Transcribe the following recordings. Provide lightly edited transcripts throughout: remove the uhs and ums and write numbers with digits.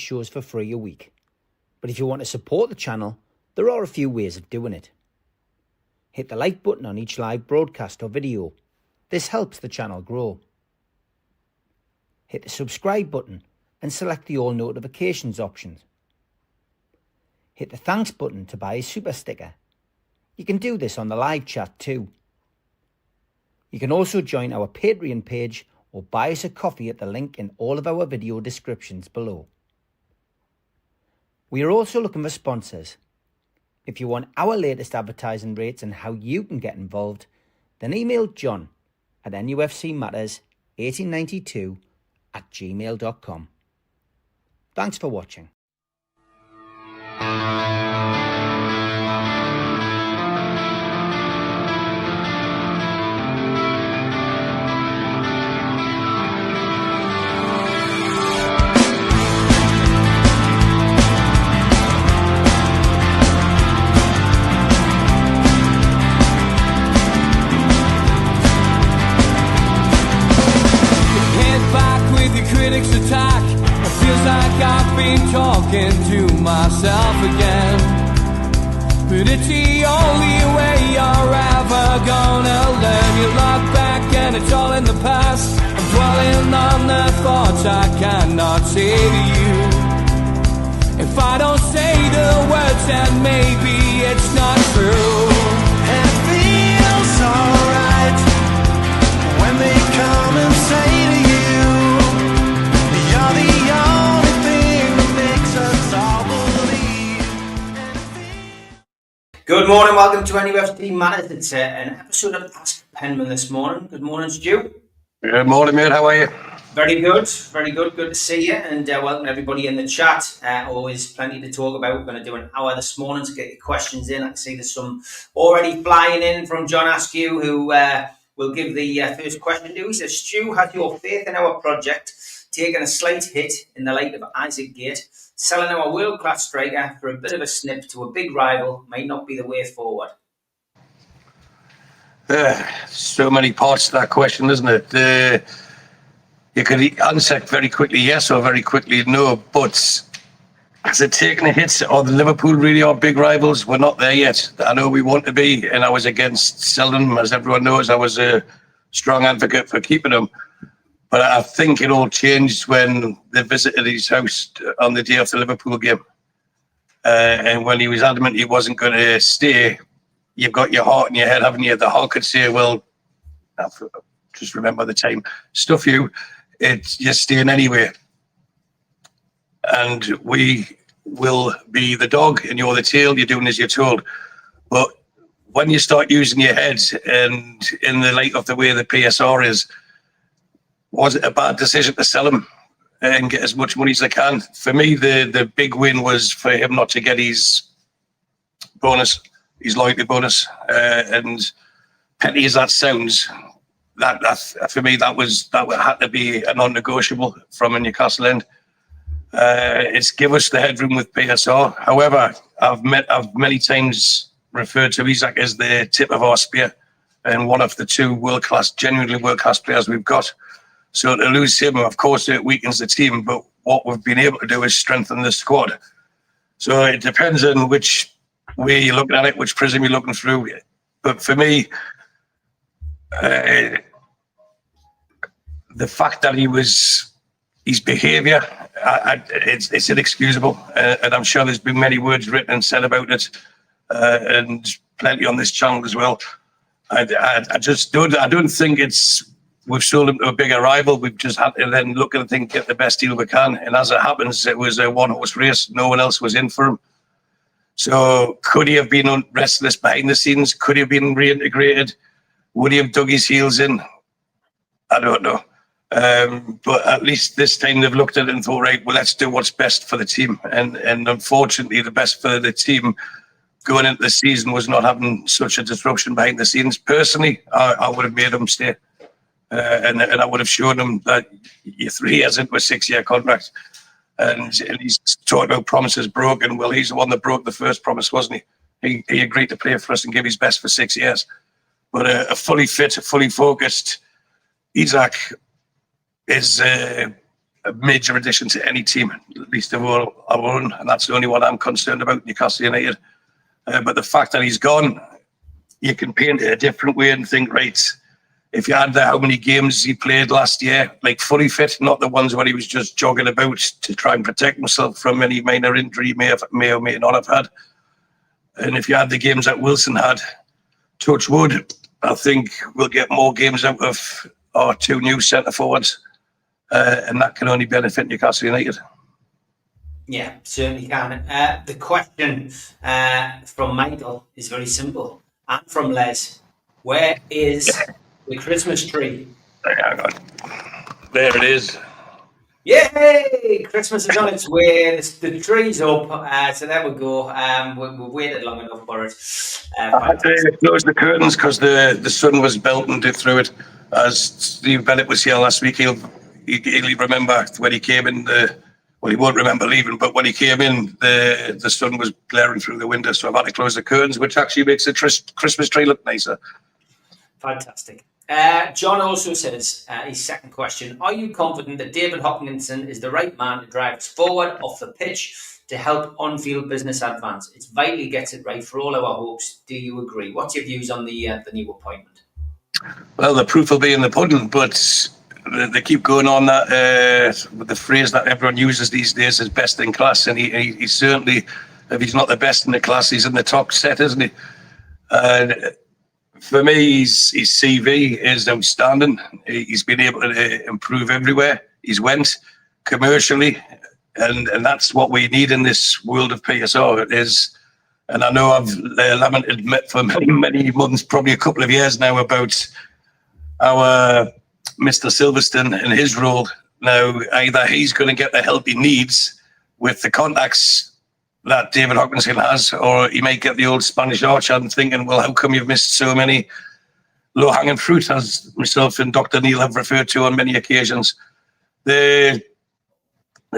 shows for free a week. But if you want to support the channel, there are a few ways of doing it. Hit the like button on each live broadcast or video. This helps the channel grow. Hit the subscribe button and select the all notifications option. Hit the thanks button to buy a super sticker. You can do this on the live chat too. You can also join our Patreon page or buy us a coffee at the link in all of our video descriptions below. We are also looking for sponsors. If you want our latest advertising rates and how you can get involved, then email John at nufcmatters1892@gmail.com. Thanks for watching. Critics attack. It feels like I've been talking to myself again. But it's the only way you're ever gonna learn. You look back and it's all in the past. I'm dwelling on the thoughts I cannot say to you. If I don't say the words, then maybe it's not true. And it feels alright when they come and say to you, the only thing that makes us all believe. Good morning, welcome to NUFC Matters. It's an episode of Ask Penman this morning. Good morning, Stu. Good morning, mate. How are you? Very good, very good. Good to see you, and welcome everybody in the chat. Always plenty to talk about. We're going to do an hour this morning to get your questions in. I can see there's some already flying in from John Askew, who will give the first question to. He says, Stu, has your faith in our project taken a slight hit in the light of Isak Gate? Selling our world-class striker for a bit of a snip to a big rival may not be the way forward. So many parts to that question, isn't it? You could answer very quickly yes or very quickly no, but has it taken a hit? Or the Liverpool really our big rivals? We're not there yet. I know we want to be, and I was against selling them. As everyone knows, I was a strong advocate for keeping them. But I think it all changed when they visited his house on the day of the Liverpool game. And when he was adamant he wasn't going to stay, you've got your heart in your head, haven't you? The heart could say, well, just remember the time, stuff you, you're staying anyway. And we will be the dog and you're the tail, you're doing as you're told. But when you start using your head, and in the light of the way the PSR is, was it a bad decision to sell him and get as much money as I can? For me, the big win was for him not to get his bonus, his loyalty bonus. And petty as that sounds, that for me that had to be a non-negotiable from a Newcastle end. It's give us the headroom with PSR. However, I've many times referred to Isak as the tip of our spear and one of the two genuinely world-class players we've got. So to lose him, of course, it weakens the team, but what we've been able to do is strengthen the squad. So it depends on which way you're looking at it, which prism you're looking through. But for me, the fact that his behaviour, it's inexcusable. And I'm sure there's been many words written and said about it, and plenty on this channel as well. I don't think we've sold him to a bigger rival. We've just had to then look and think, get the best deal we can. And as it happens, it was a one-horse race. No one else was in for him. So could he have been restless behind the scenes? Could he have been reintegrated? Would he have dug his heels in? I don't know. But at least this time they've looked at it and thought, right, well, let's do what's best for the team. And unfortunately, the best for the team going into the season was not having such a disruption behind the scenes. Personally, I would have made him stay. And I would have shown him that you're 3 years into a 6-year contract, and he's talking about promises broken. Well, he's the one that broke the first promise, wasn't he? He agreed to play for us and give his best for 6 years. But a fully fit, fully focused Isak is a major addition to any team, at least of all our own, and that's the only one I'm concerned about, Newcastle United. But the fact that he's gone, you can paint it a different way and think, right, if you had how many games he played last year, like fully fit, not the ones where he was just jogging about to try and protect himself from any minor injury he may or may not have had. And if you had the games that Wilson had, touch wood, I think we'll get more games out of our two new centre forwards, and that can only benefit Newcastle United. Yeah, certainly can. The question from Michael is very simple, and from Les: where is the Christmas tree? Hang on. There it is. Yay! Christmas is on its way. The tree's up. So there we go. We waited long enough for it. I had to close the curtains because the sun was belting through it. As Steve Bennett was here last week, he'll remember when he came in. Well, he won't remember leaving, but when he came in, the sun was glaring through the window, so I've had to close the curtains, which actually makes the Christmas tree look nicer. Fantastic. John also says, his second question, are you confident that David Hopkinson is the right man to drive us forward off the pitch to help on-field business advance? It's vital he gets it right for all our hopes. Do you agree? What's your views on the new appointment? Well, the proof will be in the pudding, but they keep going on that with the phrase that everyone uses these days is best in class, and he's certainly, if he's not the best in the class, he's in the top set, isn't he? For me, his CV is outstanding. He's been able to improve everywhere he's went commercially, and that's what we need in this world of PSR. And I know I've lamented for many months, probably a couple of years now, about our Mr. Silverstone and his role. Now, either he's going to get the help he needs with the contacts that David Hopkinson has, or he may get the old Spanish archer and thinking, well, how come you've missed so many low-hanging fruit, as myself and Dr. Neil have referred to on many occasions. The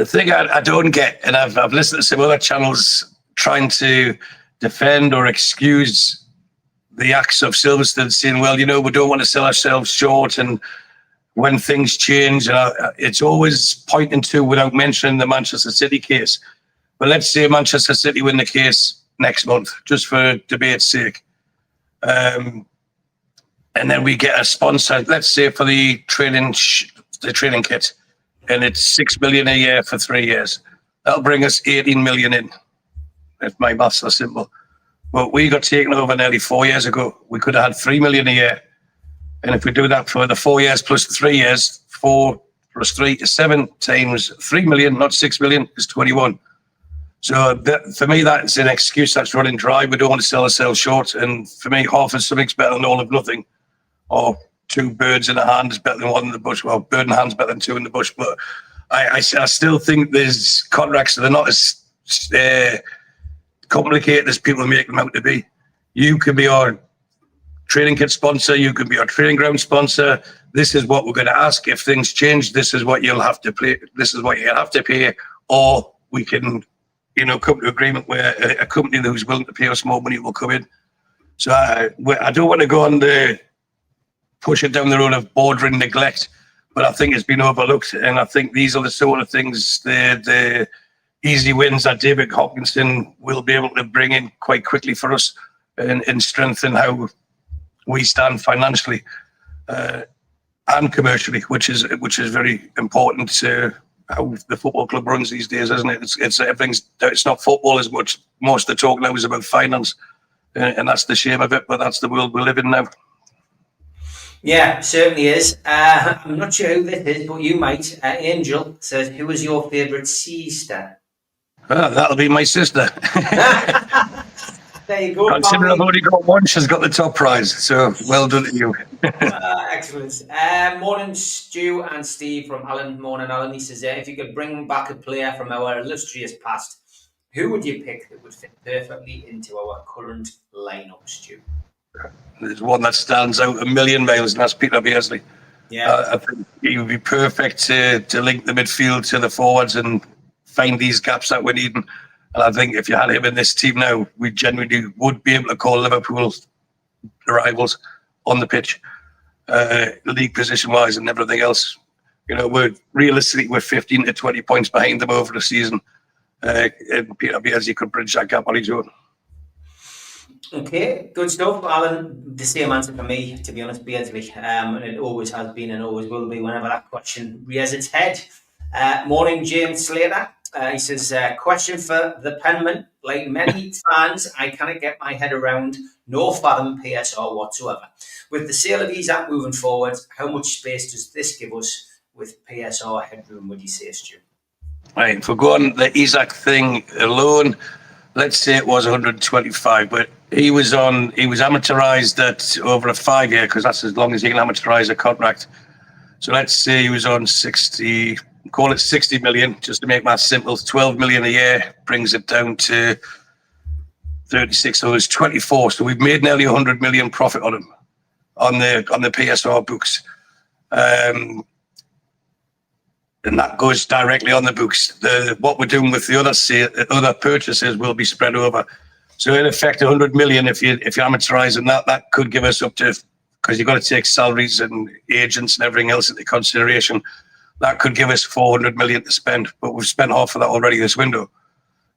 thing I don't get, and I've listened to some other channels trying to defend or excuse the acts of Silverstone, saying, well, we don't want to sell ourselves short, and when things change, it's always pointing to, without mentioning the Manchester City case. But let's say Manchester City win the case next month, just for debate's sake. And then we get a sponsor, let's say for the training kit, and it's $6 million a year for 3 years. That'll bring us 18 million in, if my maths are simple. But we got taken over nearly 4 years ago. We could have had 3 million a year. And if we do that for the 4 years plus the 3 years, 4 plus 3 is 7 times 3 million, not 6 million, is 21. So for me, that's an excuse that's running dry. We don't want to sell ourselves short. And for me, half of something's better than all of nothing. Or 2 birds in a hand is better than 1 in the bush. Well, bird in a hand is better than 2 in the bush. But I still think there's contracts that are not as complicated as people make them out to be. You can be our training kit sponsor. You can be our training ground sponsor. This is what we're going to ask. If things change, this is what you'll have to pay. This is what you'll have to pay. Or we can, come to agreement where a company who's willing to pay us more money will come in. So I don't want to go on the push it down the road of bordering neglect, but I think it's been overlooked. And I think these are the sort of things, the easy wins that David Hopkinson will be able to bring in quite quickly for us and strengthen how we stand financially and commercially, which is very important to how the football club runs these days, isn't it? It's not football as much. Most of the talk now is about finance, and that's the shame of it. But that's the world we live in now. Yeah, certainly is. I'm not sure who this is, but you might. Angel says, "Who is your favourite sister?" That'll be my sister. There you go. Considering I've only got one, she's got the top prize. So well done to you. Excellent. Morning, Stu and Steve from Alan. Morning, Alan. He says, if you could bring back a player from our illustrious past, who would you pick that would fit perfectly into our current lineup, Stu? There's one that stands out a million miles, and that's Peter Beardsley. Yeah, I think he would be perfect to link the midfield to the forwards and find these gaps that we're needing. And I think if you had him in this team now, we genuinely would be able to call Liverpool rivals on the pitch, league position-wise and everything else. We're realistically 15 to 20 points behind them over the season. And Peter Beardsley could bridge that gap on his own. Okay, good stuff, Alan. The same answer for me, to be honest, Beardsley. And it always has been and always will be whenever that question rears its head. Morning, James Slater. He says, question for the Penman. Like many fans, I cannot get my head around no fathom PSR whatsoever. With the sale of Isak moving forward, how much space does this give us with PSR headroom, would you say, Stu? Right, if we go on the Isak thing alone, let's say it was 125, but he was amortized at over a 5-year, because that's as long as you can amortize a contract. So let's say he was on 60, call it 60 million, just to make math simple. 12 million a year brings it down to 36, so it's 24. So we've made nearly 100 million profit on him on the PSR books. And that goes directly on the books. What we're doing with the other purchases will be spread over. So in effect, 100 million, if you're amortizing that could give us up to, because you've got to take salaries and agents and everything else into consideration, that could give us 400 million to spend. But we've spent half of that already this window.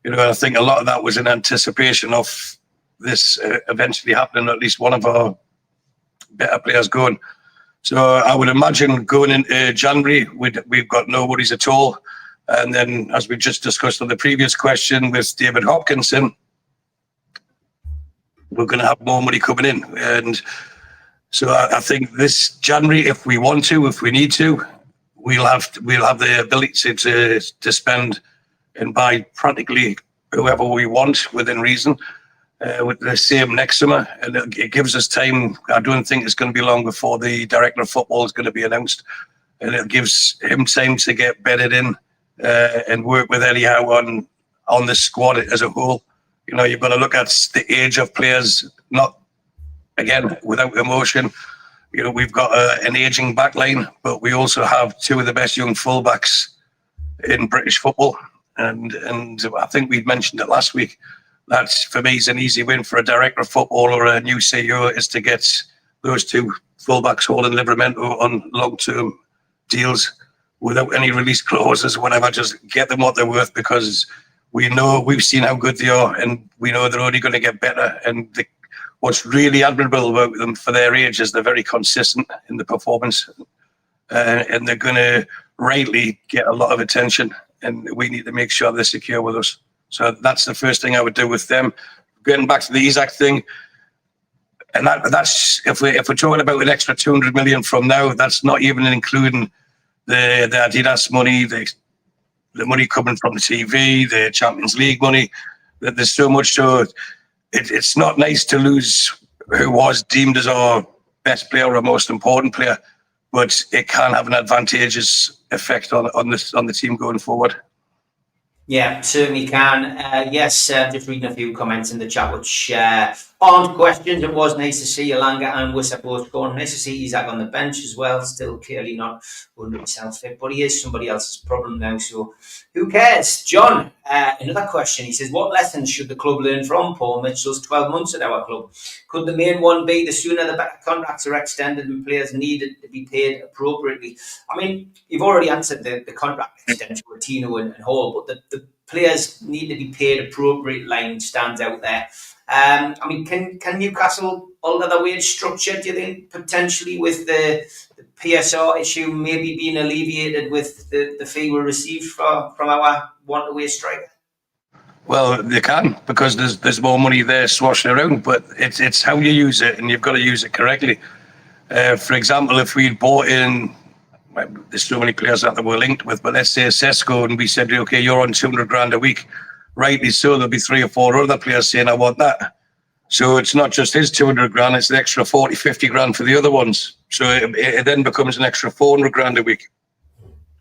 I think a lot of that was in anticipation of this eventually happening, at least one of our better players going. So I would imagine going into January, we've got no worries at all. And then, as we just discussed on the previous question with David Hopkinson, we're going to have more money coming in. And so I think this January, if we want to, if we need to, we'll have the ability to spend and buy practically whoever we want within reason. With the same next summer, and it gives us time. I don't think it's going to be long before the director of football is going to be announced, and it gives him time to get bedded in and work with Eddie Howe on the squad as a whole. You've got to look at the age of players, not again without emotion. We've got an aging backline, but we also have two of the best young fullbacks in British football, and I think we mentioned it last week. That, for me, is an easy win for a director of football or a new CEO, is to get those two fullbacks all in Livramento on long-term deals without any release clauses, whatever. Just get them what they're worth, because we've seen how good they are, and we know they're only going to get better. And what's really admirable about them for their age is they're very consistent in the performance, and they're going to rightly get a lot of attention, and we need to make sure they're secure with us. So that's the first thing I would do with them. Getting back to the Isak thing, and that's if we're talking about an extra 200 million from now, that's not even including the Adidas money, the money coming from the TV, the Champions League money. There's so much. So it's not nice to lose who was deemed as our best player or most important player, but it can have an advantageous effect on the team going forward. Yeah, certainly can. Yes, just reading a few comments in the chat, which aren't questions. It was nice to see Alanga and Wissa both going. Nice to see Isak on the bench as well. Still clearly not 100% fit, but he is somebody else's problem now, so who cares? John, another question. He says, what lessons should the club learn from Paul Mitchell's 12 months at our club? Could the main one be the sooner the better contracts are extended and players needed to be paid appropriately? I mean, you've already answered the contract extension with Tino and Hall, but the players need to be paid appropriate line stands out there. I mean, can Newcastle alter the wage structure, do you think, potentially with the PSR issue maybe being alleviated with the fee we received from our one-away striker? Well, they can, because there's more money there swashing around, but it's how you use it, and you've got to use it correctly. For example, if we bought in, well, there's so many players that we're linked with, but let's say Sesko, and we said, okay, you're on 200 grand a week. Rightly so, there'll be 3 or 4 other players saying, I want that. So it's not just his 200 grand, it's the extra 40, 50 grand for the other ones. So it then becomes an extra 400 grand a week,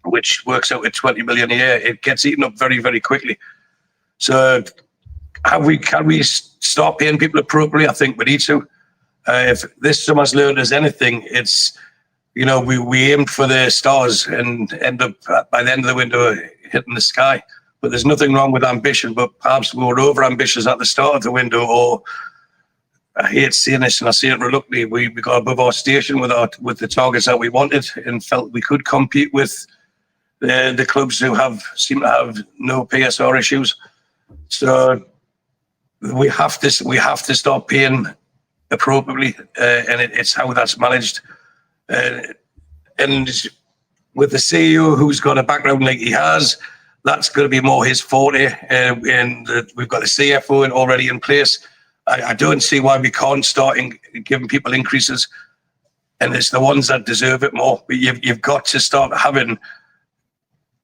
which works out at 20 million a year. It gets eaten up very, very quickly. So can we start paying people appropriately? I think we need to. If this summer's learned us anything, it's, we aimed for the stars and end up by the end of the window hitting the sky. But there's nothing wrong with ambition, but perhaps we were over ambitious at the start of the window, or I hate saying this, and I say it reluctantly, we got above our station with the targets that we wanted, and felt we could compete with the clubs who seem to have no PSR issues. So we have to start paying appropriately, and it's how that's managed. And with the CEO who's got a background like he has, that's going to be more his forte. And we've got the CFO already in place. I don't see why we can't start giving people increases, and it's the ones that deserve it more. But you've got to start having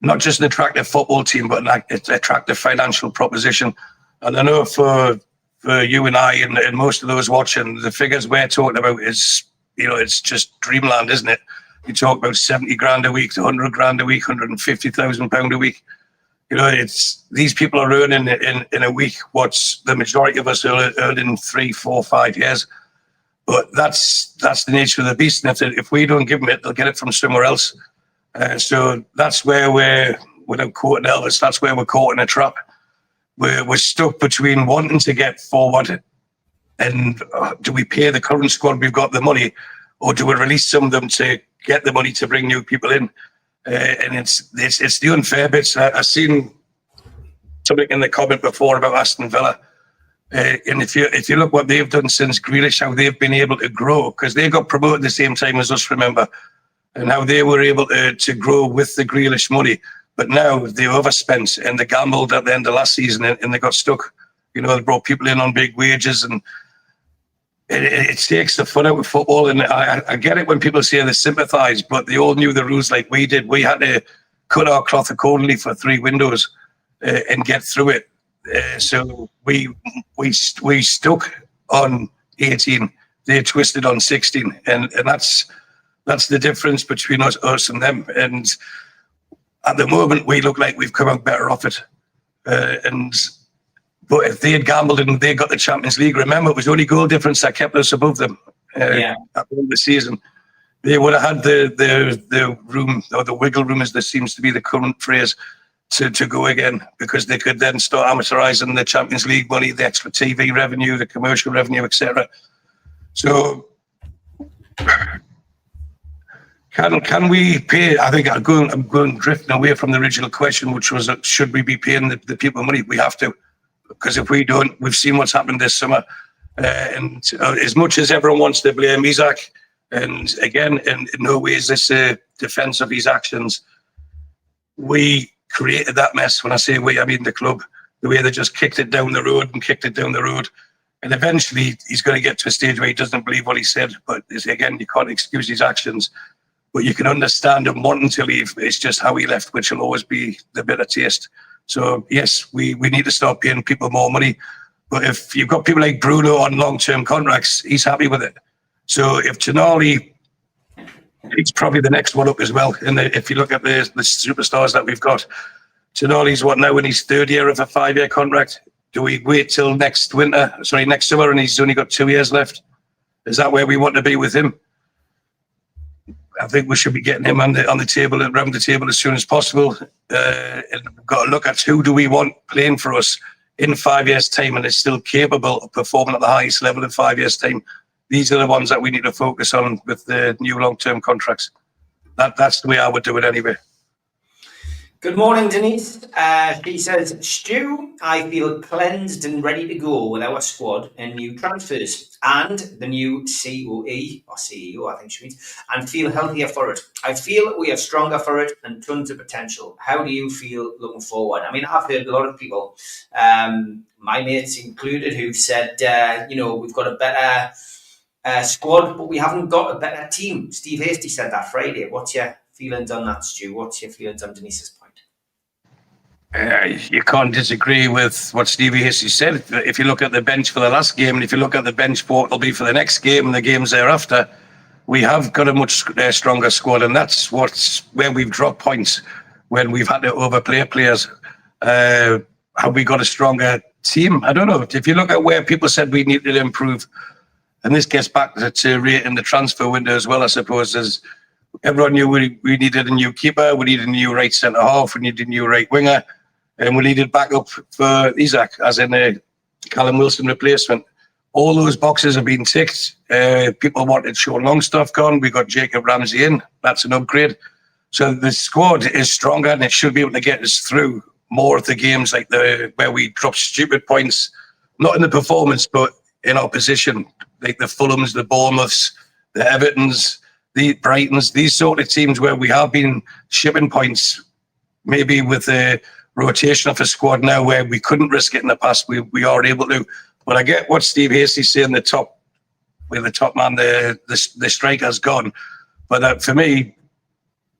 not just an attractive football team, but an attractive financial proposition. And I know for you and I and most of those watching, the figures we're talking about is, it's just dreamland, isn't it? You talk about 70 grand a week to 100 grand a week, £150,000 a week. It's these people are earning in a week what's the majority of us are earning 3, 4, 5 years. But that's the nature of the beast. And if we don't give them it, they'll get it from somewhere else. So that's where without quoting Elvis, that's where we're caught in a trap. We're stuck between wanting to get forward and do we pay the current squad we've got the money, or do we release some of them to get the money to bring new people in? And it's the unfair bits. I've seen something in the comment before about Aston Villa, and if you look what they've done since Grealish, how they've been able to grow, because they got promoted at the same time as us, remember, and how they were able to grow with the Grealish money. But now they overspent and they gambled at the end of last season, and they got stuck. They brought people in on big wages, and it takes the fun out of football. And I get it when people say they sympathise, but they all knew the rules like we did. We had to cut our cloth accordingly for 3 windows and get through it. So we stuck on 18. They twisted on 16, and that's the difference between us and them. And at the moment, we look like we've come out better off it. But if they had gambled and they got the Champions League, remember, it was only goal difference that kept us above them at the end of the season. They would have had the room, or the wiggle room, as there seems to be the current phrase, to go again, because they could then start amortizing the Champions League money, the extra TV revenue, the commercial revenue, etc. So can we pay? I think I'm going drifting away from the original question, which was, should we be paying the people money? We have to. Because if we don't, we've seen what's happened this summer. And as much as everyone wants to blame Isak, and again, in no way is this a defence of his actions, we created that mess. When I say we, I mean the club. The way they just kicked it down the road. And eventually he's going to get to a stage where he doesn't believe what he said. But again, you can't excuse his actions. But you can understand him wanting to leave. It's just how he left, which will always be the bitter taste. So, yes, we need to start paying people more money. But if you've got people like Bruno on long-term contracts, he's happy with it. So if Tonali, he's probably the next one up as well. And if you look at the superstars that we've got, Tonali's now in his 3rd year of a 5-year contract. Do we wait till next summer, and he's only got 2 years left? Is that where we want to be with him? I think we should be getting him on the table, around the table, as soon as possible. And we've got to look at who do we want playing for us in 5 years' time, and is still capable of performing at the highest level in 5 years' time. These are the ones that we need to focus on with the new long-term contracts. That's the way I would do it anyway. Good morning, Denise. She says, Stu, I feel cleansed and ready to go with our squad and new transfers and the new COE, or CEO, I think she means, and feel healthier for it. I feel we are stronger for it and tons of potential. How do you feel looking forward? I mean, I've heard a lot of people, my mates included, who've said, we've got a better squad, but we haven't got a better team. Steve Hasty said that Friday. What's your feelings on that, Stu? What's your feelings on Denise's point? You can't disagree with what Stevie Hasty said. If you look at the bench for the last game, and if you look at the bench for what will be for the next game and the games thereafter, we have got a much stronger squad, and that's where we've dropped points when we've had to overplay players. Have we got a stronger team? I don't know. If you look at where people said we needed to improve, and this gets back to rating the transfer window as well, I suppose, as everyone knew we needed a new keeper, we needed a new right centre half, we needed a new right winger, and we needed backup for Isak, as in a Callum Wilson replacement. All those boxes have been ticked. People wanted Sean Longstaff gone. We got Jacob Ramsey in. That's an upgrade. So the squad is stronger, and it should be able to get us through more of the games like where we drop stupid points, not in the performance, but in our position, like the Fulhams, the Bournemouths, the Evertons, the Brightons, these sort of teams where we have been shipping points, maybe with a rotation of a squad now where we couldn't risk it in the past, we are able to. But I get what Steve Hasty's saying, the top man, the striker's gone. But for me,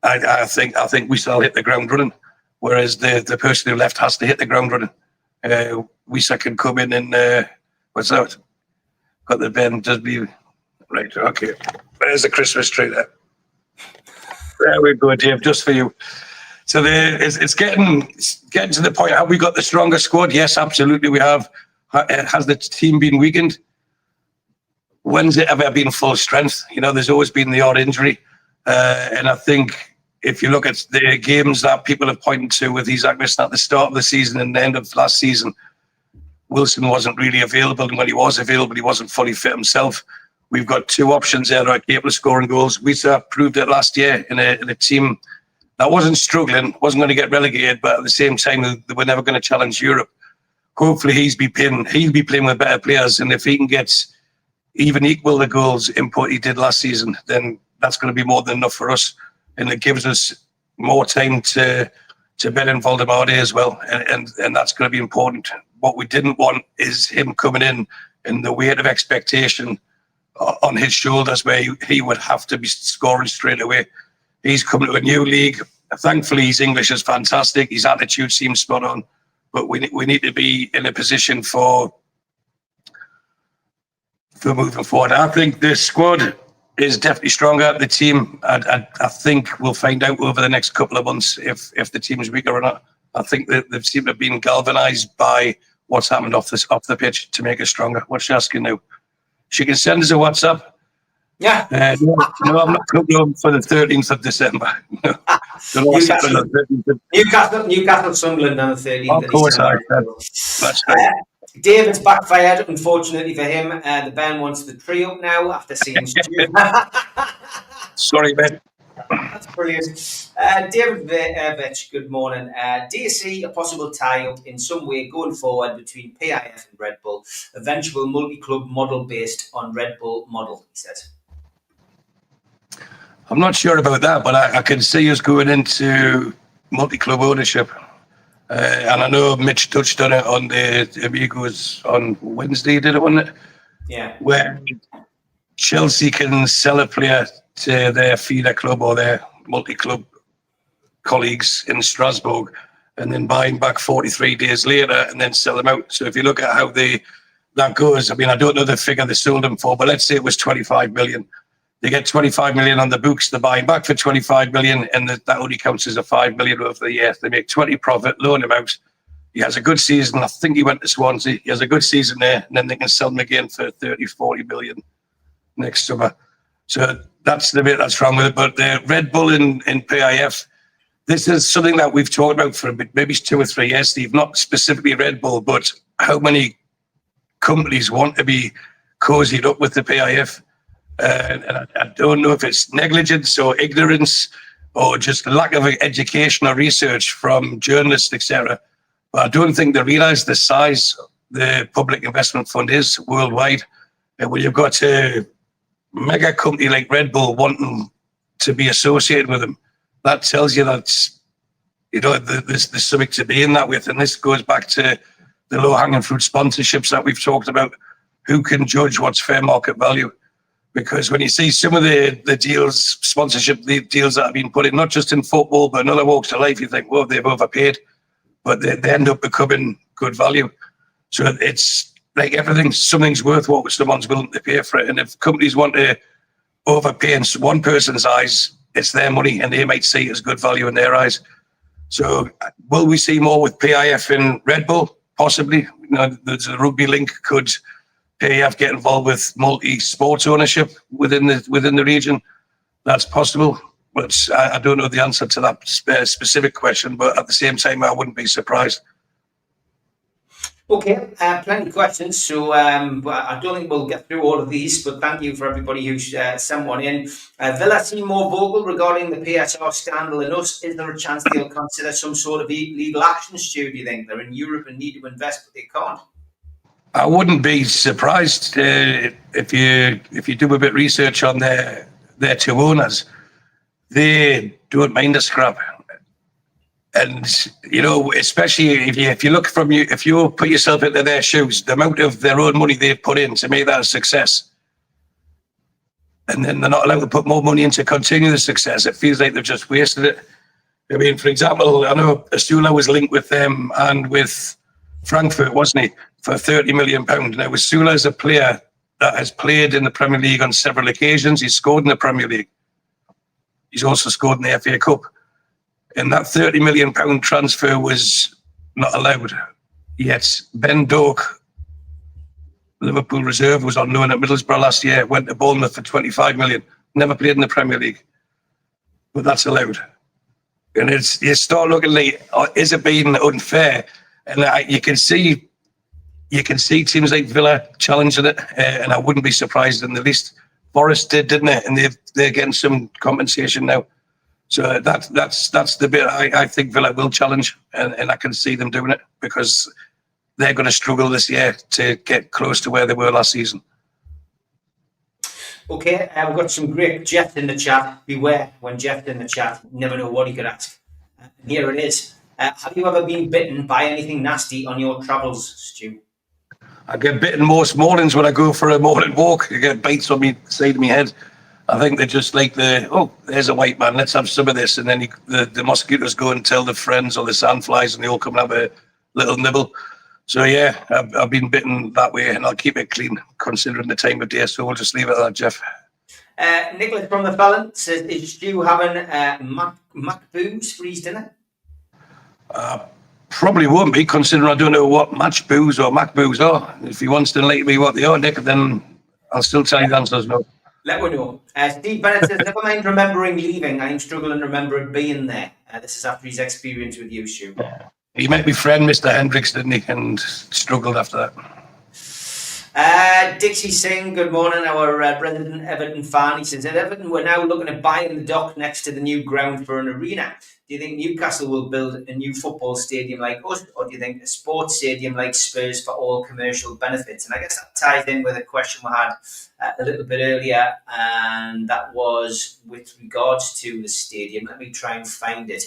I think we still hit the ground running, whereas the person who left has to hit the ground running. Isak can come in and what's that? Got the Ben Dudley. Right, okay. There's the Christmas tree there. There we go, Dave, just for you. So it's getting to the point. Have we got the strongest squad? Yes, absolutely we have. Has the team been weakened? When's it ever been full strength? You know, there's always been the odd injury. And I think if you look at the games that people have pointed to with Isak missing at the start of the season and the end of last season, Wilson wasn't really available. And when he was available, he wasn't fully fit himself. We've got two options there that are capable of scoring goals. Wisa proved it last year in a team that wasn't struggling, wasn't going to get relegated, but at the same time, they were never going to challenge Europe. Hopefully he'll be playing with better players. And if he can get even equal the goals input he did last season, then that's going to be more than enough for us. And it gives us more time to bet in Valdemar as well. And that's going to be important. What we didn't want is him coming in and the weight of expectation on his shoulders where he would have to be scoring straight away. He's coming to a new league. Thankfully, his English is fantastic. His attitude seems spot on. But we need to be in a position for moving forward. I think the squad is definitely stronger. The team, I think we'll find out over the next couple of months if the team is weaker or not. I think that they've seemed to have been galvanised by what's happened off the pitch to make us stronger. What's she asking now? She can send us a WhatsApp. Yeah. No, I'm not coming home for the 13th of December. Newcastle, Sunderland on the 13th. Of course, that's right. David's backfired, unfortunately for him. The band wants the tree up now after seeing Stu. Sorry, Ben. That's brilliant. David Vetch, good morning. Do you see a possible tie-up in some way going forward between PIF and Red Bull, eventual multi-club model based on Red Bull model, he says? I'm not sure about that, but I can see us going into multi-club ownership. And I know Mitch touched on it on the Amigos on Wednesday, did it, wasn't it? Yeah. Where Chelsea can sell a player to their feeder club or their multi-club colleagues in Strasbourg and then buy him back 43 days later and then sell them out. So if you look at how that goes, I mean, I don't know the figure they sold him for, but let's say it was 25 million. They get 25 million on the books, they buy him back for 25 million, and that only counts as a 5 million over the year. They make 20 profit, loan him out. He has a good season. I think he went to Swansea. He has a good season there, and then they can sell him again for 30, 40 million next summer. So that's the bit that's wrong with it. But the Red Bull in PIF, this is something that we've talked about for maybe 2 or 3 years, Steve. Not specifically Red Bull, but how many companies want to be cozied up with the PIF. And I don't know if it's negligence or ignorance or just lack of education or research from journalists, etc. But I don't think they realise the size the public investment fund is worldwide. And when you've got a mega company like Red Bull wanting to be associated with them, that tells you that there's something to be in that with. And this goes back to the low-hanging fruit sponsorships that we've talked about. Who can judge what's fair market value? Because when you see some of the deals, sponsorship deals that have been put in, not just in football, but in other walks of life, you think, well, they've overpaid, but they end up becoming good value. So it's like everything, something's worth what someone's willing to pay for it. And if companies want to overpay in one person's eyes, it's their money and they might see it as good value in their eyes. So will we see more with PIF and Red Bull? Possibly. There's a rugby link. Could PIF get involved with multi-sports ownership within the region? That's possible, but I don't know the answer to that specific question. But at the same time, I wouldn't be surprised. Okay, plenty of questions. So but I don't think we'll get through all of these, but thank you for everybody who's sent one in. Villa seem more vocal regarding the PSR scandal than us. Is there a chance they'll consider some sort of legal action, Stu, do you think? They're in Europe and need to invest, but they can't. I wouldn't be surprised if you do a bit of research on their two owners. They don't mind a scrap. And, you know, especially if you look from you, if you put yourself into their shoes, the amount of their own money they've put in to make that a success, and then they're not allowed to put more money in to continue the success, it feels like they've just wasted it. I mean, for example, I know Astula was linked with them and with Frankfurt, wasn't he, for £30 million. Now, Astula is a player that has played in the Premier League on several occasions. He's scored in the Premier League. He's also scored in the FA Cup. And that £30 million transfer was not allowed. Yet Ben Doak, Liverpool reserve, was on loan at Middlesbrough last year, went to Bournemouth for £25 million, never played in the Premier League. But that's allowed. And you start looking like, is it being unfair? And you can see teams like Villa challenging it, and I wouldn't be surprised in the least. Forest did, didn't it? And they're getting some compensation now. So that's the bit I think Villa will challenge, and I can see them doing it because they're going to struggle this year to get close to where they were last season. Okay, we've got some great Jeff in the chat. Beware when Jeff's in the chat, you never know what he could ask. Here it is. Have you ever been bitten by anything nasty on your travels, Stu? I get bitten most mornings when I go for a morning walk. I get bites on the side of my head. I think they're just like there's a white man, let's have some of this. And then the mosquitoes go and tell the friends or the sandflies and they all come and have a little nibble. So, yeah, I've been bitten that way and I'll keep it clean considering the time of day. So we'll just leave it at that, Jeff. Nicholas from the Fallon says, is Stu having Mac booze for his dinner? Probably won't be, considering I don't know what match booze or Mac booze are. If he wants to enlighten me what they are, Nick, then I'll still tell you the answer is no. Let me know. Steve Bennett says, never mind remembering leaving, I'm struggling to remember being there. This is after his experience with you, Stu. He met my friend, Mr. Hendricks, didn't he? And struggled after that. Dixie Singh, good morning, our resident Everton fan. He says, at Everton, we're now looking at buying the dock next to the new ground for an arena. Do you think Newcastle will build a new football stadium like us, or do you think a sports stadium like Spurs for all commercial benefits? And I guess that ties in with a question we had a little bit earlier, and that was with regards to the stadium. Let me try and find it.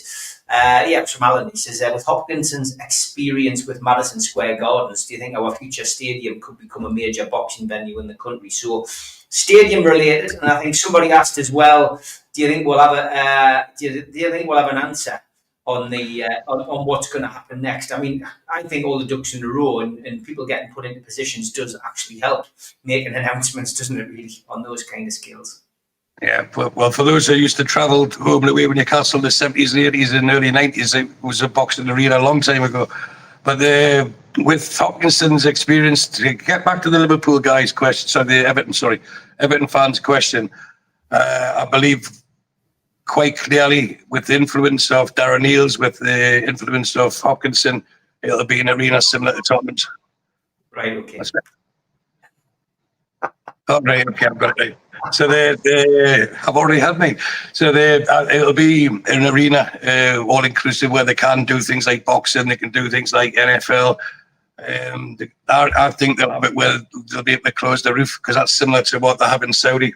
It's from Alan. He says, with Hopkinson's experience with Madison Square Gardens, do you think our future stadium could become a major boxing venue in the country? So, stadium related, and I think somebody asked as well, do you think we'll have an answer on the on what's going to happen next? I mean, I think all the ducks in a row and people getting put into positions does actually help making announcements, doesn't it? Really, on those kind of scales. Yeah, well, for those who used to travel home and away with Newcastle in the 70s and 80s and early 90s, it was a boxing arena a long time ago. But with Hopkinson's experience, to get back to the Liverpool guys' question, Everton fans' question, I believe quite clearly with the influence of Darren Eales, with the influence of Hopkinson, it'll be an arena similar to Tottenham's. Right, okay. Oh, right, okay, I've got it right. So I've already had me. So it'll be an arena, all inclusive, where they can do things like boxing, they can do things like NFL. I think they'll have it where they'll be able to close the roof, because that's similar to what they have in Saudi,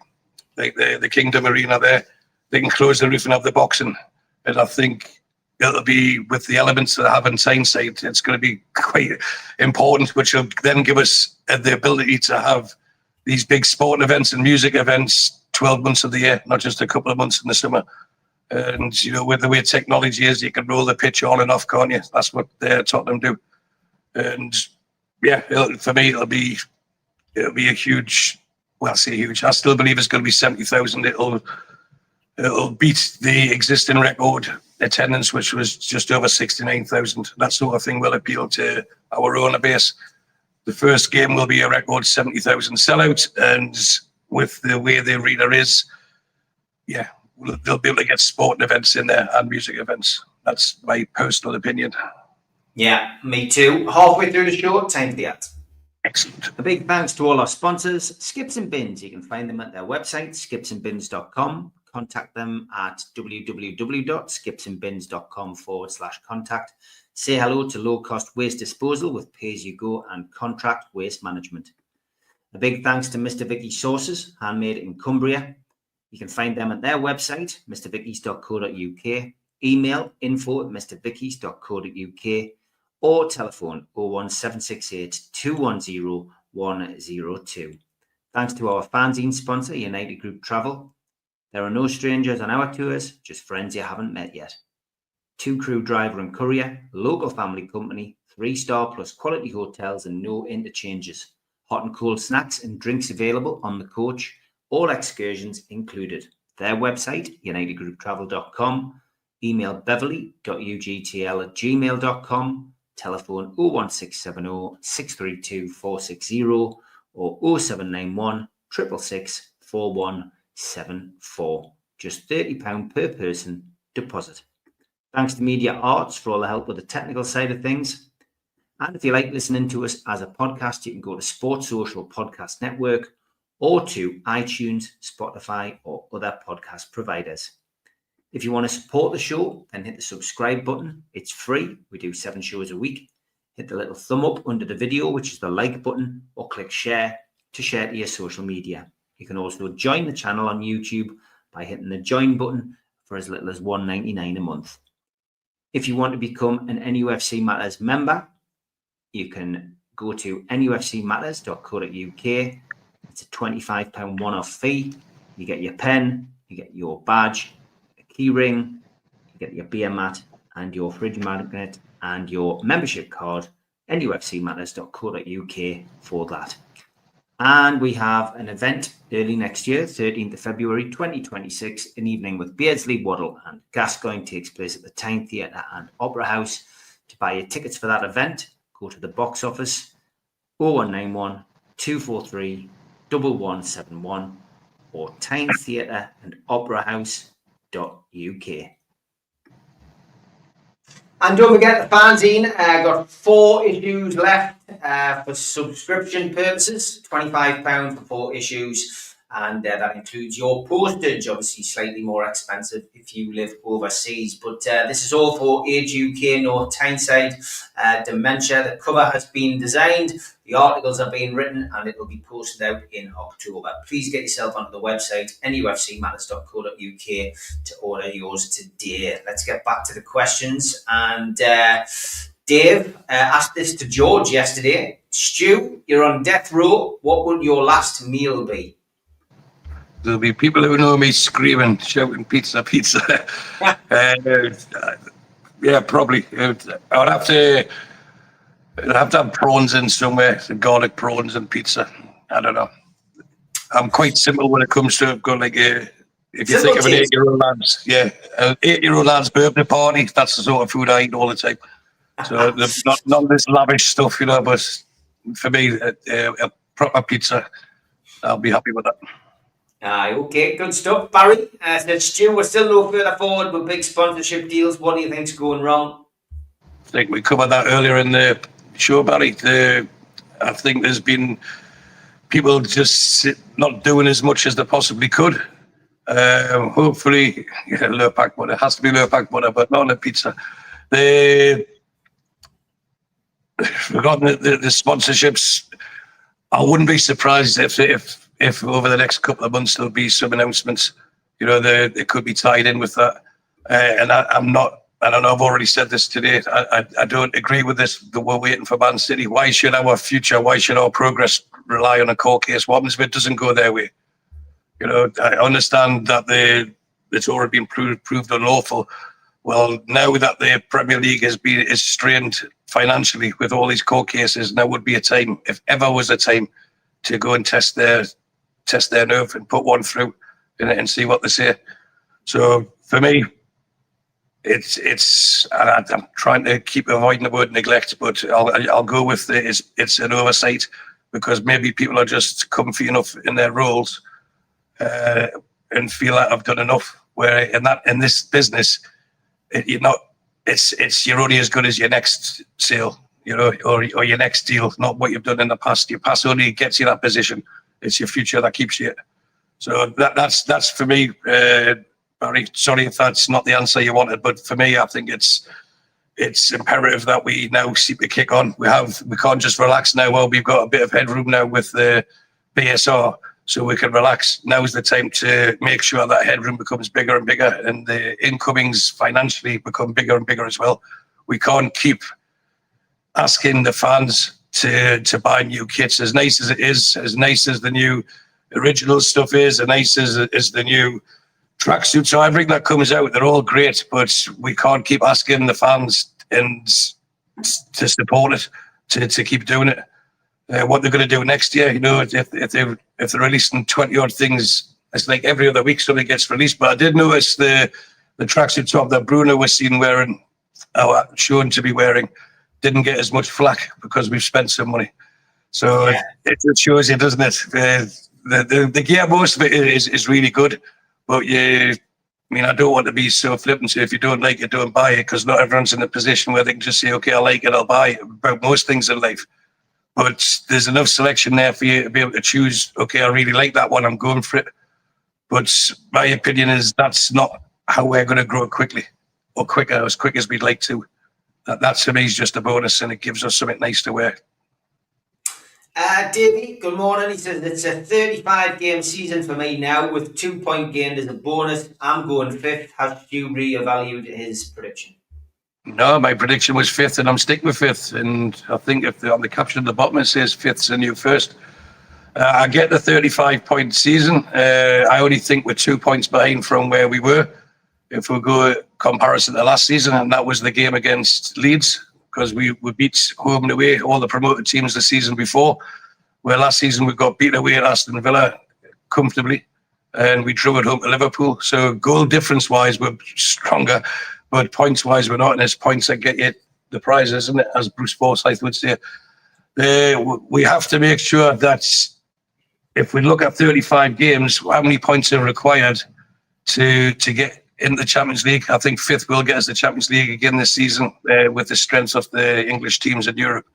like the Kingdom Arena there. They can close the roof and have the boxing. And I think it'll be with the elements that I have in hindsight, it's going to be quite important, which will then give us the ability to have these big sporting events and music events 12 months of the year, not just a couple of months in the summer. And, you know, with the way technology is, you can roll the pitch on and off, can't you? That's what Tottenham do. And, yeah, for me, it'll be a huge, well, I say huge. I still believe it's going to be 70,000. It'll beat the existing record attendance, which was just over 69,000. That sort of thing will appeal to our owner base. The first game will be a record 70,000 sellout, and with the way the arena is, yeah, they'll be able to get sporting events in there and music events. That's my personal opinion. Yeah, me too. Halfway through the show, time for the ads. Excellent. A big thanks to all our sponsors, Skips and Bins. You can find them at their website, skipsandbins.com. Contact them at www.skipsandbins.com/contact. Say hello to low-cost waste disposal with pay-as-you-go and contract waste management. A big thanks to Mr. Vicky's Sauces, handmade in Cumbria. You can find them at their website, mrvickies.co.uk. Email info@mrvickies.co.uk. or telephone 01768 210 102. Thanks to our fanzine sponsor, United Group Travel. There are no strangers on our tours, just friends you haven't met yet. 2-crew driver and courier, local family company, 3-star plus quality hotels and no interchanges. Hot and cold snacks and drinks available on the coach, all excursions included. Their website, unitedgrouptravel.com. Email beverly.ugtl@gmail.com. Telephone 01670 632 460 or 0791 666 4174. Just £30 per person deposit. Thanks to Media Arts for all the help with the technical side of things. And if you like listening to us as a podcast, you can go to Sports Social Podcast Network or to iTunes, Spotify, or other podcast providers. If you want to support the show, then hit the subscribe button. It's free. We do 7 shows a week. Hit the little thumb up under the video, which is the like button, or click share to share to your social media. You can also join the channel on YouTube by hitting the join button for as little as $1.99 a month. If you want to become an NUFC Matters member, you can go to nufcmatterspodcast.co.uk. It's a £25 one-off fee. You get your pen, you get your badge, key ring, you get your beer mat and your fridge magnet and your membership card, nufcmatters.co.uk for that. And we have an event early next year, 13th of February 2026, an evening with Beardsley, Waddle and Gascoigne takes place at the Tyne Theatre and Opera House. To buy your tickets for that event, go to the box office 0191 243 1171 or Tyne Theatre and Opera House.uk. And don't forget the fanzine. Got 4 issues left for subscription purposes. £25 for 4 issues, and that includes your postage. Obviously, slightly more expensive if you live overseas. But this is all for Age UK, no Tyneside dementia. The cover has been designed. The articles are being written, and it will be posted out in October. Please get yourself onto the website, nufcmatters.co.uk, to order yours today. Let's get back to the questions. And Dave asked this to George yesterday. Stu, you're on death row. What would your last meal be? There'll be people who know me screaming, shouting, pizza, pizza. Yeah, probably. I'd have to have prawns in somewhere, some garlic prawns and pizza. I don't know. I'm quite simple when it comes to going like if you think of an 8-year-old lad's, an 8-year-old lad's birthday party, that's the sort of food I eat all the time. So not this lavish stuff, but for me, a proper pizza, I'll be happy with that. Okay, good stuff. Barry said, Stu, we're still no further forward with big sponsorship deals. What do you think's going wrong? I think we covered that earlier in the show, Barry. I think there's been people just not doing as much as they possibly could. Hopefully, Lurpak butter. It has to be Lurpak butter, but not on a pizza. Regarding the sponsorships, I wouldn't be surprised if over the next couple of months there'll be some announcements. They could be tied in with that. And I'm not. I don't know, I've already said this today. I don't agree with this, that we're waiting for Man City. Why should our future, why should our progress rely on a court case? What happens if it doesn't go their way? I understand that it's already been proved unlawful. Well, now that the Premier League is strained financially with all these court cases, now would be a time, if ever was a time, to go and test their nerve and put one through and see what they say. So for me, I'm trying to keep avoiding the word neglect, but I'll go with it's an oversight, because maybe people are just comfy enough in their roles and feel like I've done enough. Where in this business, you're not it's you're only as good as your next sale, or your next deal, not what you've done in the past. Your past only gets you that position. It's your future that keeps you. So that's for me, Barry. Sorry if that's not the answer you wanted, but for me, I think it's imperative that we now seem to kick on. We can't just relax now. Well, we've got a bit of headroom now with the BSR, so we can relax. Now is the time to make sure that headroom becomes bigger and bigger, and the incomings financially become bigger and bigger as well. We can't keep asking the fans to buy new kits. As nice as it is, as nice as the new original stuff is, as nice as the new tracksuits or everything that comes out, they're all great, but we can't keep asking the fans and to support it, to keep doing it. What they're going to do next year, if they're releasing 20 odd things, it's like every other week something gets released. But I did notice the tracksuit top that Bruno was seen wearing, shown to be wearing, didn't get as much flack because we've spent some money. So it shows you, doesn't it? The gear, most of it is really good, but I don't want to be so flippant. So if you don't like it, don't buy it, because not everyone's in a position where they can just say, okay, I like it, I'll buy it, about most things in life. But there's enough selection there for you to be able to choose, okay, I really like that one, I'm going for it. But my opinion is that's not how we're going to grow quickly, or quicker, as quick as we'd like to. That to me is just a bonus, and it gives us something nice to wear. Davey, good morning. He says it's a 35-game season for me now, with 2 point gained as a bonus. I'm going fifth. Has Stu reevaluated his prediction? No, my prediction was fifth, and I'm sticking with fifth. And I think on the caption at the bottom it says fifth's a new first. I get the 35-point season. I only think we're 2 points behind from where we were, if we go comparison to last season, and that was the game against Leeds, because we beat home and away all the promoted teams the season before, where last season we got beat away at Aston Villa comfortably, and we drew at home to Liverpool. So goal difference-wise, we're stronger, but points-wise, we're not, and it's points that get you the prizes, isn't it, as Bruce Forsyth would say. We have to make sure that if we look at 35 games, how many points are required to get in the Champions League. I think fifth will get us the Champions League again this season, with the strength of the English teams in Europe.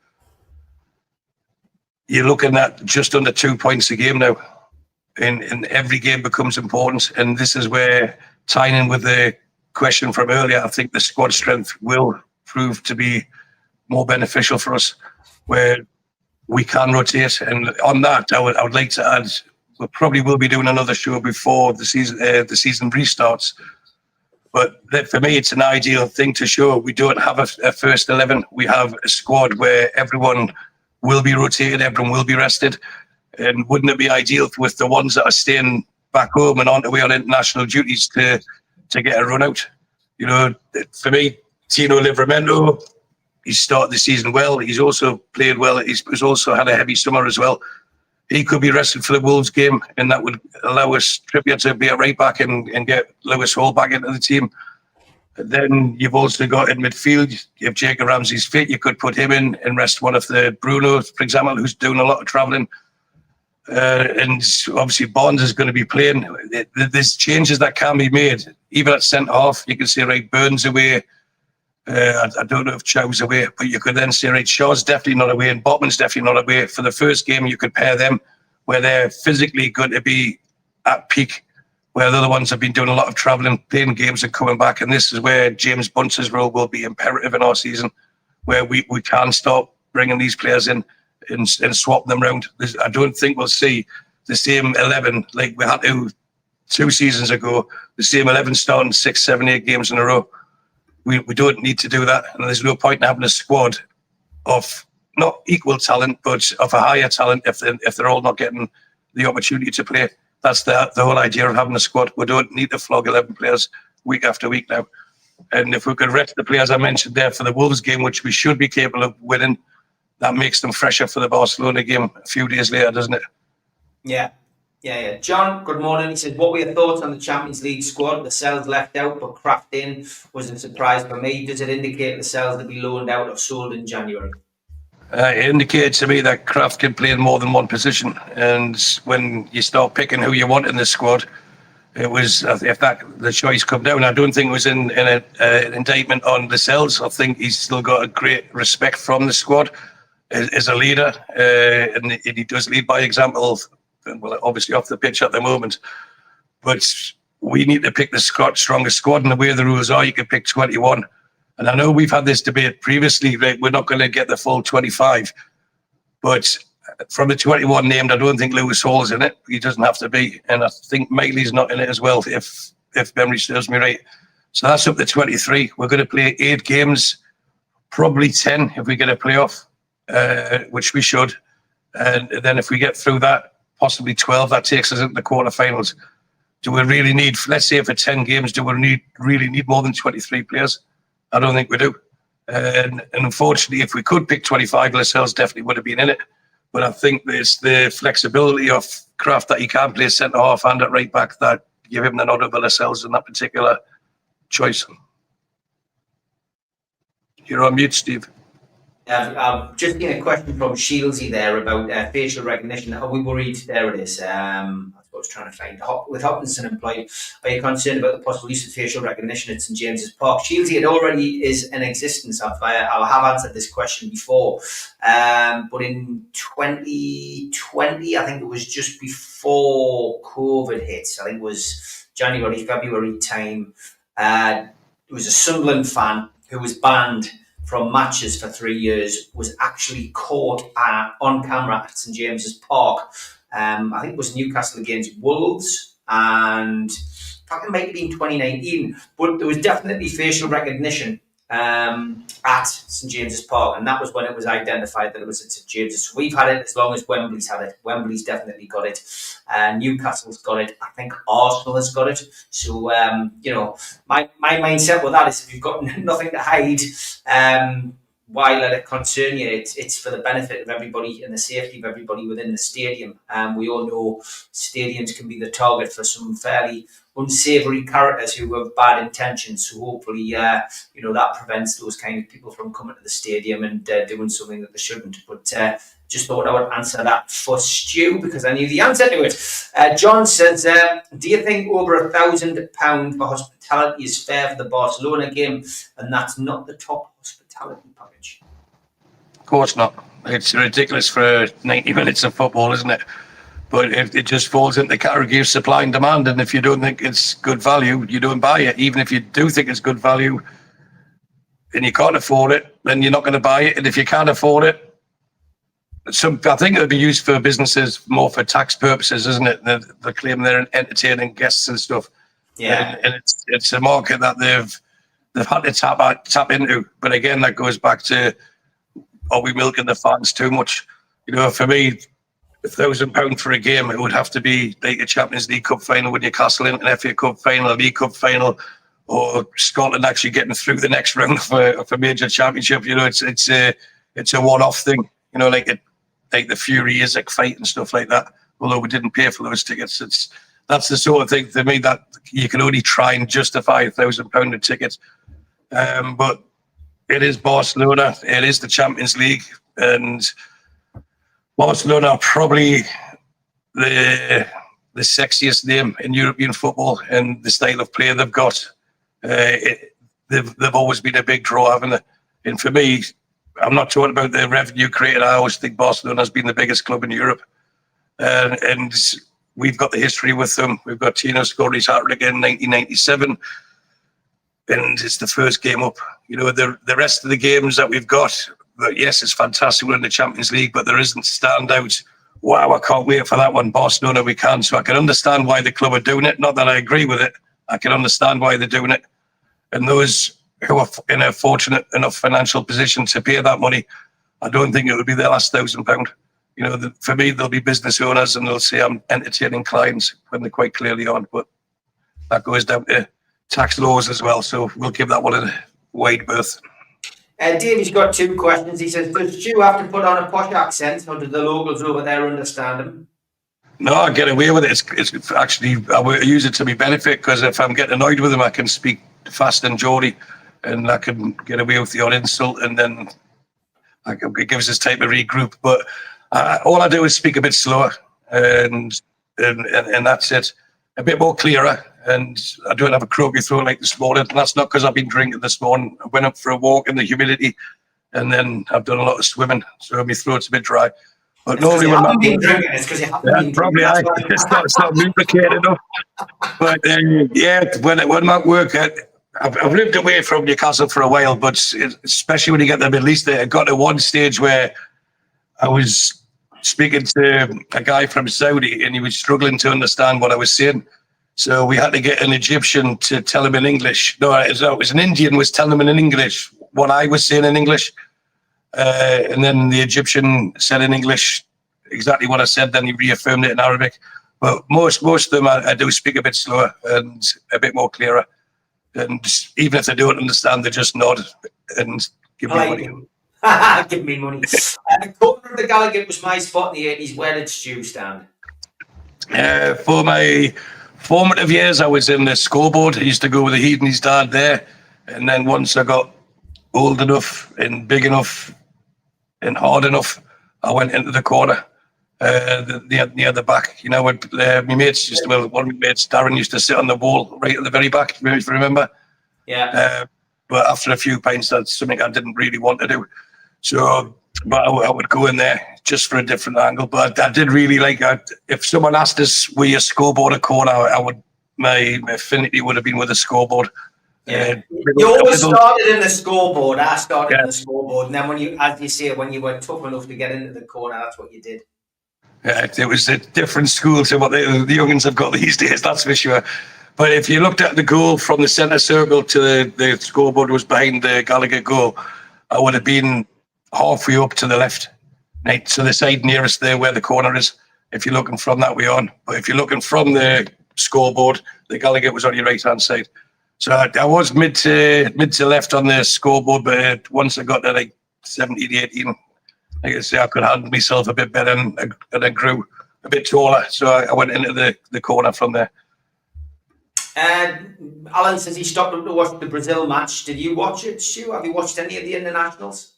You're looking at just under 2 points a game now, and every game becomes important. And this is where, tying in with the question from earlier, I think the squad strength will prove to be more beneficial for us, where we can rotate. And on that, I would like to add, we probably will be doing another show before the season restarts. But for me, it's an ideal thing to show. We don't have a first 11. We have a squad where everyone will be rotated, everyone will be rested. And wouldn't it be ideal with the ones that are staying back home and on the way on international duties to get a run out? For me, Tino Livramento, he's started the season well. He's also played well. He's also had a heavy summer as well. He could be rested for the Wolves game, and that would allow us Trippier to be a right back and get Lewis Hall back into the team. Then you've also got in midfield, if Jacob Ramsey's fit, you could put him in and rest one of the Bruno, for example, who's doing a lot of travelling. And obviously Bonds is going to be playing. There's changes that can be made. Even at centre half, you can say, right, Burns away. I don't know if Chow's away, but you could then say, right, Shaw's definitely not away and Botman's definitely not away. For the first game, you could pair them where they're physically going to be at peak, where the other ones have been doing a lot of travelling, playing games and coming back. And this is where James Bunce's role will be imperative in our season, where we can start bringing these players in and swap them around. I don't think we'll see the same 11 like we had to 2 seasons ago, the same 11 starting 6, 7, 8 games in a row. We don't need to do that, and there's no point in having a squad of not equal talent, but of a higher talent if they're all not getting the opportunity to play. That's the whole idea of having a squad. We don't need to flog 11 players week after week now. And if we could rest the players I mentioned there for the Wolves game, which we should be capable of winning, that makes them fresher for the Barcelona game a few days later, doesn't it? Yeah. John, good morning. He says, what were your thoughts on the Champions League squad? The Cells left out, but Kraft in was a surprise for me. Does it indicate the Cells to be loaned out or sold in January? It indicates to me that Kraft can play in more than one position. And when you start picking who you want in the squad, It was, if the choice come down, I don't think it was an indictment on Lascelles. I think he's still got a great respect from the squad as a leader, and he does lead by example. Well, obviously off the pitch at the moment, but we need to pick the strongest squad. And the way the rules are, you can pick 21. And I know we've had this debate previously. Right? We're not going to get the full 25, but from the 21 named, I don't think Lewis Hall's in it. He doesn't have to be. And I think Miley's not in it as well, if memory serves me right. So that's up to 23. We're going to play 8 games, probably 10 if we get a playoff, which we should. And then if we get through that, possibly 12, that takes us into the quarterfinals. Do we really need, let's say for 10 games, do we really need more than 23 players? I don't think we do. And unfortunately, if we could pick 25, Lascelles definitely would have been in it. But I think there's the flexibility of Kraft that he can play centre half and at right back that give him the nod over Lascelles in that particular choice. You're on mute, Steve. I've just seen a question from Shieldsy there about facial recognition. Are we worried? There it is. I was trying to find with Hopkinson employed. Are you concerned about the possible use of facial recognition at St James's Park? Shieldsy, it already is in existence. I have answered this question before, but in 2020, I think it was just before COVID hit. I think it was January, February time. There was a Sunderland fan who was banned from matches for 3 years, was actually caught on camera at St James's Park. I think it was Newcastle against Wolves, and in fact it might have been 2019, but there was definitely facial recognition at St James's Park, and that was when it was identified that it was at St James's. So we've had it as long as Wembley's had it. Wembley's definitely got it. Newcastle's got it. I think Arsenal has got it. So, my mindset with that is if you've got nothing to hide, why let it concern you? It's for the benefit of everybody and the safety of everybody within the stadium. We all know stadiums can be the target for some fairly unsavoury characters who have bad intentions. So hopefully, that prevents those kind of people from coming to the stadium and doing something that they shouldn't. But just thought I would answer that for Stu because I knew the answer to it. John says, do you think over £1,000 for hospitality is fair for the Barcelona game? And that's not the top hospitality package. Of course not. It's ridiculous for 90 minutes of football, isn't it? But it just falls into the category of supply and demand. And if you don't think it's good value, you don't buy it. Even if you do think it's good value and you can't afford it, then you're not going to buy it. And if you can't afford it, I think it'll be used for businesses more for tax purposes, isn't it? They claim they're entertaining guests and stuff. Yeah. And it's a market that they've had to tap into. But again, that goes back to, are we milking the fans too much? For me, £1,000 for a game, it would have to be like a Champions League Cup final with Newcastle in an FA Cup final, a League Cup final, or Scotland actually getting through the next round of a major championship. It's a one-off thing. Like the Fury Isak fight and stuff like that. Although we didn't pay for those tickets, that's the sort of thing to me that you can only try and justify £1,000 a ticket. But it is Barcelona. It is the Champions League, and Barcelona are probably the sexiest name in European football, and the style of play they've got. They've always been a big draw, haven't they? And for me, I'm not talking about the revenue created. I always think Barcelona has been the biggest club in Europe. And we've got the history with them. We've got Tino scored his hat-trick in 1997. And it's the first game up. The rest of the games that we've got, but yes, it's fantastic. We're in the Champions League, but there isn't standout. Wow, I can't wait for that one. Barcelona, we can. So I can understand why the club are doing it. Not that I agree with it. I can understand why they're doing it. And those who are in a fortunate enough financial position to pay that money, I don't think it would be their last £1,000. For me, there'll be business owners and they'll say I'm entertaining clients when they quite clearly aren't. But that goes down to tax laws as well. So we'll give that one a wide berth. Davey's got 2 questions. He says, does Stu have to put on a posh accent or do the locals over there understand him? No, I get away with it. It's actually, I use it to my benefit because if I'm getting annoyed with him, I can speak fast and jolly and I can get away with the odd insult and then it gives us time to regroup. But all I do is speak a bit slower and that's it. a bit more clearer, and I don't have a croaky throat like this morning. And that's not because I've been drinking this morning. I went up for a walk in the humidity, and then I've done a lot of swimming, so my throat's a bit dry. But It's normally when been drinking, it's because you haven't been probably drinking. it's not lubricated enough. But when I'm at work, I've lived away from Newcastle for a while, but especially when you get to the Middle East, I got to one stage where I was speaking to a guy from Saudi, and he was struggling to understand what I was saying. So we had to get an Egyptian to tell him in English. No, it was an Indian was telling him in English what I was saying in English. And then the Egyptian said in English exactly what I said. Then he reaffirmed it in Arabic. But most of them I do speak a bit slower and a bit more clearer. And even if they don't understand, they just nod and give me money. Give me money. Corner of the Gallagher was my spot in the 80s. Where did Stu stand? For my formative years, I was in the scoreboard. I used to go with the Heat and his dad there. And then once I got old enough and big enough and hard enough, I went into the corner, near the back. You know, when my mates one of my mates, Darren, used to sit on the wall right at the very back, if you remember. Yeah. But after a few pints, that's something I didn't really want to do. So, but I would go in there just for a different angle. But I did really like it. If someone asked us, were you a scoreboard or corner, my affinity would have been with a scoreboard. Yeah. You always started in the scoreboard. I started in the scoreboard, and then when you were tough enough to get into the corner, that's what you did. Yeah, it was a different school to what the youngins have got these days, that's for sure. But if you looked at the goal from the centre circle to the scoreboard was behind the Gallagher goal, I would have been halfway up to the left, right, to the side nearest there where the corner is, if you're looking from that way on. But if you're looking from the scoreboard, the Gallagher was on your right-hand side. So I was mid to left on the scoreboard, but once I got to like 17, 18, like I say, I could handle myself a bit better, and I grew a bit taller. So I went into the corner from there. Alan says he stopped up to watch the Brazil match. Did you watch it, Stu? Have you watched any of the internationals?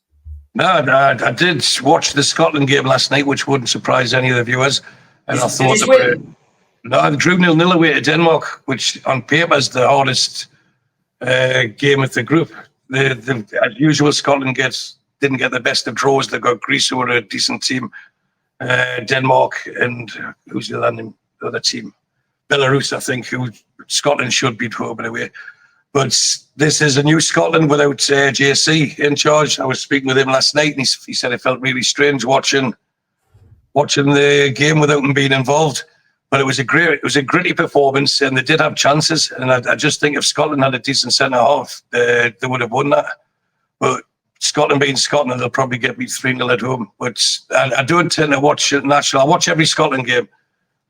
No, I did watch the Scotland game last night, which wouldn't surprise any of the viewers. And I thought they drew 0-0 away to Denmark, which on paper is the hardest game of the group. As usual, Scotland didn't get the best of draws. They got Greece, who were a decent team, Denmark, and who's the other team? Belarus, I think, who Scotland should beat home and away. But this is a new Scotland without JC in charge. I was speaking with him last night, and he said it felt really strange watching the game without him being involved. But it was a gritty performance, and they did have chances. And I just think if Scotland had a decent centre half, they would have won that. But Scotland being Scotland, they'll probably get beat 3-0 at home. But I don't tend to watch national. I watch every Scotland game.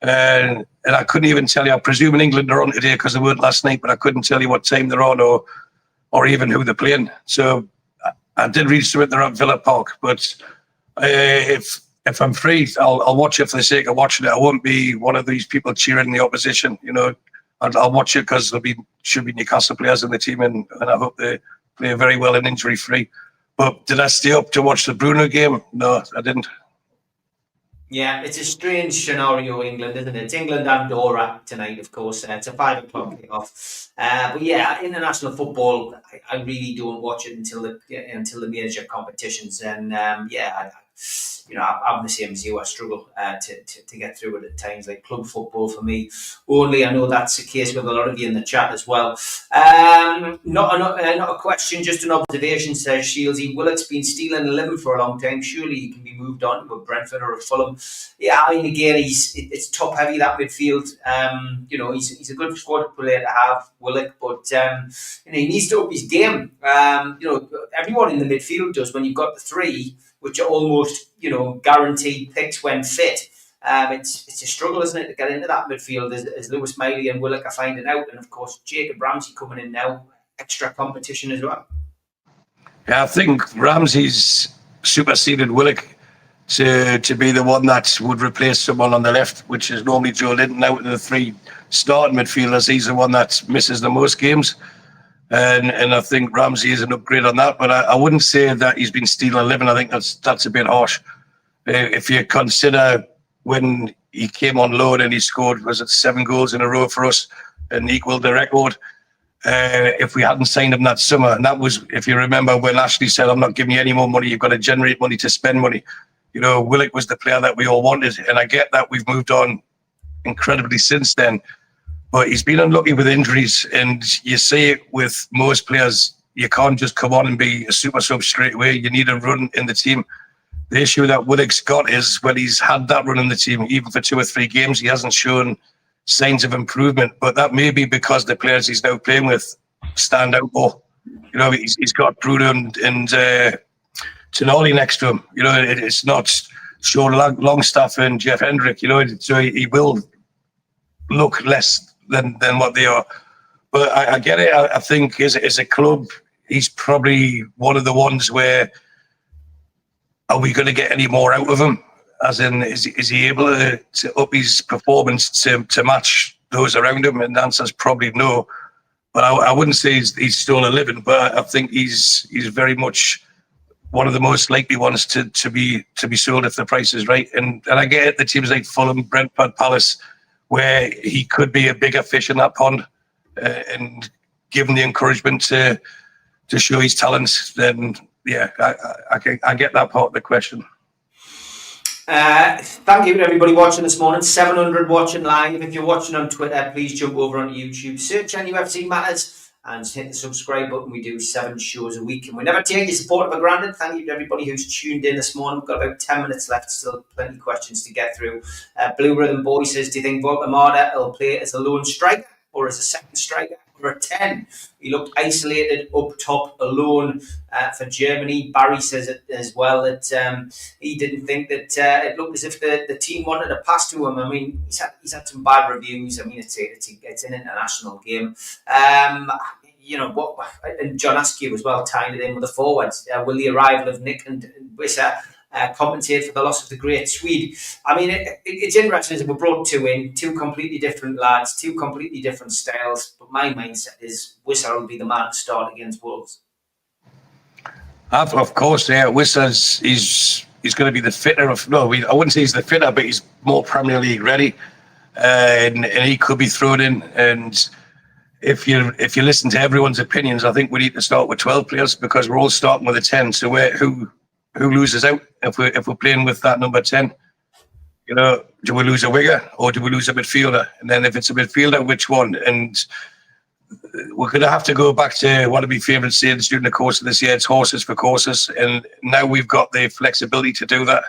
And I couldn't even tell you. I'm presuming England are on today because they weren't last night, but I couldn't tell you what time they're on or even who they're playing. So I did read something they're at Villa Park. But if I'm free, I'll watch it for the sake of watching it. I won't be one of these people cheering the opposition. You know, I'll watch it because should be Newcastle players in the team, and I hope they play very well and injury free. But did I stay up to watch the Bruno game? No, I didn't. Yeah, it's a strange scenario, England, isn't it? It's England and Andorra tonight, of course. It's a 5 o'clock kickoff. But yeah, international football, I really don't watch it until the major competitions. And I'm the same as you. I struggle to get through it at times. Like club football for me only. I know that's the case with a lot of you in the chat as well. Not a question, just an observation, says Shieldsy. Willock's been stealing 11 for a long time. Surely he can be moved on to a Brentford or a Fulham. Yeah, I mean, again, it's top heavy, that midfield. He's a good squad player to have, Willock, but he needs to up his game. Everyone in the midfield does when you've got the three, which are almost, guaranteed picks when fit. It's a struggle, isn't it, to get into that midfield as Lewis Miley and Willock are finding out. And, of course, Jacob Ramsey coming in now, extra competition as well. Yeah, I think Ramsey's superseded Willock to be the one that would replace someone on the left, which is normally Joe Linton. Out of the three starting midfielders, he's the one that misses the most games. And I think Ramsey is an upgrade on that. But I wouldn't say that he's been stealing 11. I think that's a bit harsh. If you consider when he came on loan and he scored, was it 7 goals in a row for us and equalled the record. If we hadn't signed him that summer, and that was, if you remember, when Ashley said, I'm not giving you any more money, you've got to generate money to spend money. You know, Willock was the player that we all wanted, and I get that we've moved on incredibly since then, but he's been unlucky with injuries, and you see it with most players. You can't just come on and be a super sub straight away. You need a run in the team. The issue that Willock's got is when he's had that run in the team, even for 2 or 3 games, he hasn't shown signs of improvement. But that may be because the players he's now playing with stand out more. You know, he's got Bruno and Tonali next to him. You know, it's not Sean Longstaff and Jeff Hendrick. You know, so he will look less than what they are. But I get it. I think as a club, he's probably one of the ones where, are we going to get any more out of him? As in, is he able to up his performance to match those around him? And the answer is probably no. But I wouldn't say he's still a living, but I think he's very much one of the most likely ones to be sold if the price is right. And I get it, the teams like Fulham, Brentford, Palace, where he could be a bigger fish in that pond, and given the encouragement to show his talents, then yeah, I get that part of the question. Thank you to everybody watching this morning. 700 watching live. If you're watching on Twitter, please jump over on YouTube, search NUFC Matters, and hit the subscribe button. We do 7 shows a week, and we never take your support for granted. Thank you to everybody who's tuned in this morning. We've got about 10 minutes left, still plenty of questions to get through. Blue Rhythm Boy says, do you think Voldemort will play as a lone striker or as a second striker or a 10? He looked isolated up top alone for Germany. Barry says it as well, that he didn't think that it looked as if the team wanted to pass to him. I mean, he's had some bad reviews. I mean, it's an international game. You know what? And John Askew as well, tying it in with the forwards. Will the arrival of Nick and Wissa compensate for the loss of the great Swede? I mean, it's interesting as we brought 2 in, 2 completely different lads, 2 completely different styles. But my mindset is Wissa will be the man to start against Wolves. Of course, yeah. Wissa's he's going to be the fitter of. No, I wouldn't say he's the fitter, but he's more Premier League ready, and he could be thrown in. And if you listen to everyone's opinions, I think we need to start with 12 players because we're all starting with a 10. So who loses out if we're playing with that number 10? You know, do we lose a winger or do we lose a midfielder? And then if it's a midfielder, which one? And we're going to have to go back to one of my favourite sayings during the course of this year. It's horses for courses. And now we've got the flexibility to do that.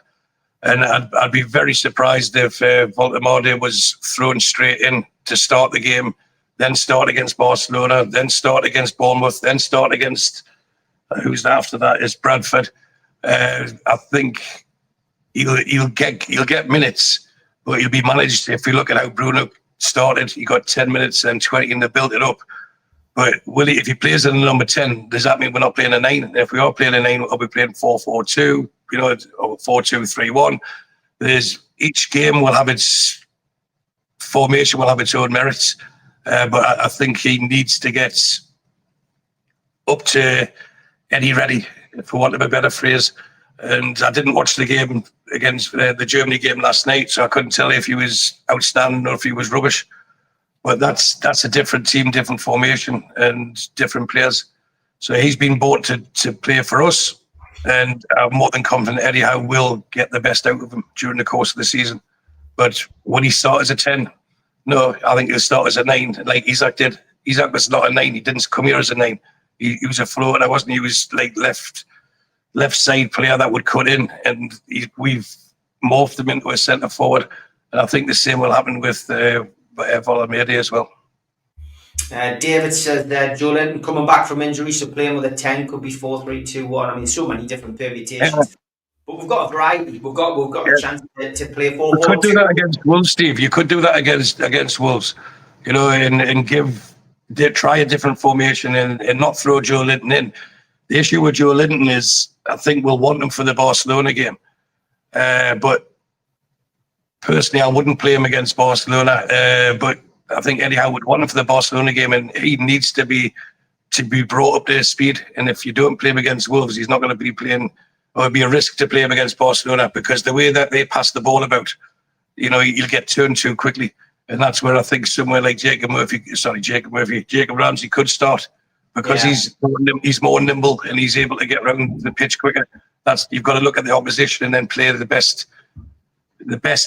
And I'd be very surprised if Voldemort was thrown straight in to start the game, then start against Barcelona, then start against Bournemouth, then start against, who's after that is Bradford. I think he'll get minutes, but he'll be managed. If we look at how Bruno started, he got 10 minutes and 20 and they built it up. But if he plays in the number 10, does that mean we're not playing a 9? And if we are playing a 9, are we playing 4-4-2, you know, or 4-2-3-1? Each game will have its formation, will have its own merits. But I think he needs to get up to Eddie ready, for want of a better phrase. And I didn't watch the game against the Germany game last night, so I couldn't tell you if he was outstanding or if he was rubbish. But that's a different team, different formation, and different players. So he's been bought to play for us, and I'm more than confident Eddie Howe will get the best out of him during the course of the season. But when he start as a 10, no, I think he'll start as a 9, like Isak did. Isak was not a 9. He didn't come here as a 9. He was a floater, wasn't he? He was like left side player that would cut in, and we've morphed him into a centre forward. And I think the same will happen with Volamede as well. David says that Joe Linton coming back from injury, so playing with a 10 could be 4-3-2-1. I mean, so many different permutations. But we've got a variety. We've got a chance to play 4-4-2. You could do that against Wolves, Steve. You could do that against Wolves, you know, and try a different formation and not throw Joe Linton in. The issue with Joe Linton is I think we'll want him for the Barcelona game. But personally, I wouldn't play him against Barcelona. But I think Eddie Howe would want him for the Barcelona game, and he needs to be brought up to his speed. And if you don't play him against Wolves, he's not going to be playing, or it'd be a risk to play him against Barcelona, because the way that they pass the ball about, you'll get turned too quickly. And that's where I think somewhere like Jacob Ramsey could start, because he's more nimble and he's able to get around the pitch quicker. You've got to look at the opposition and then play the best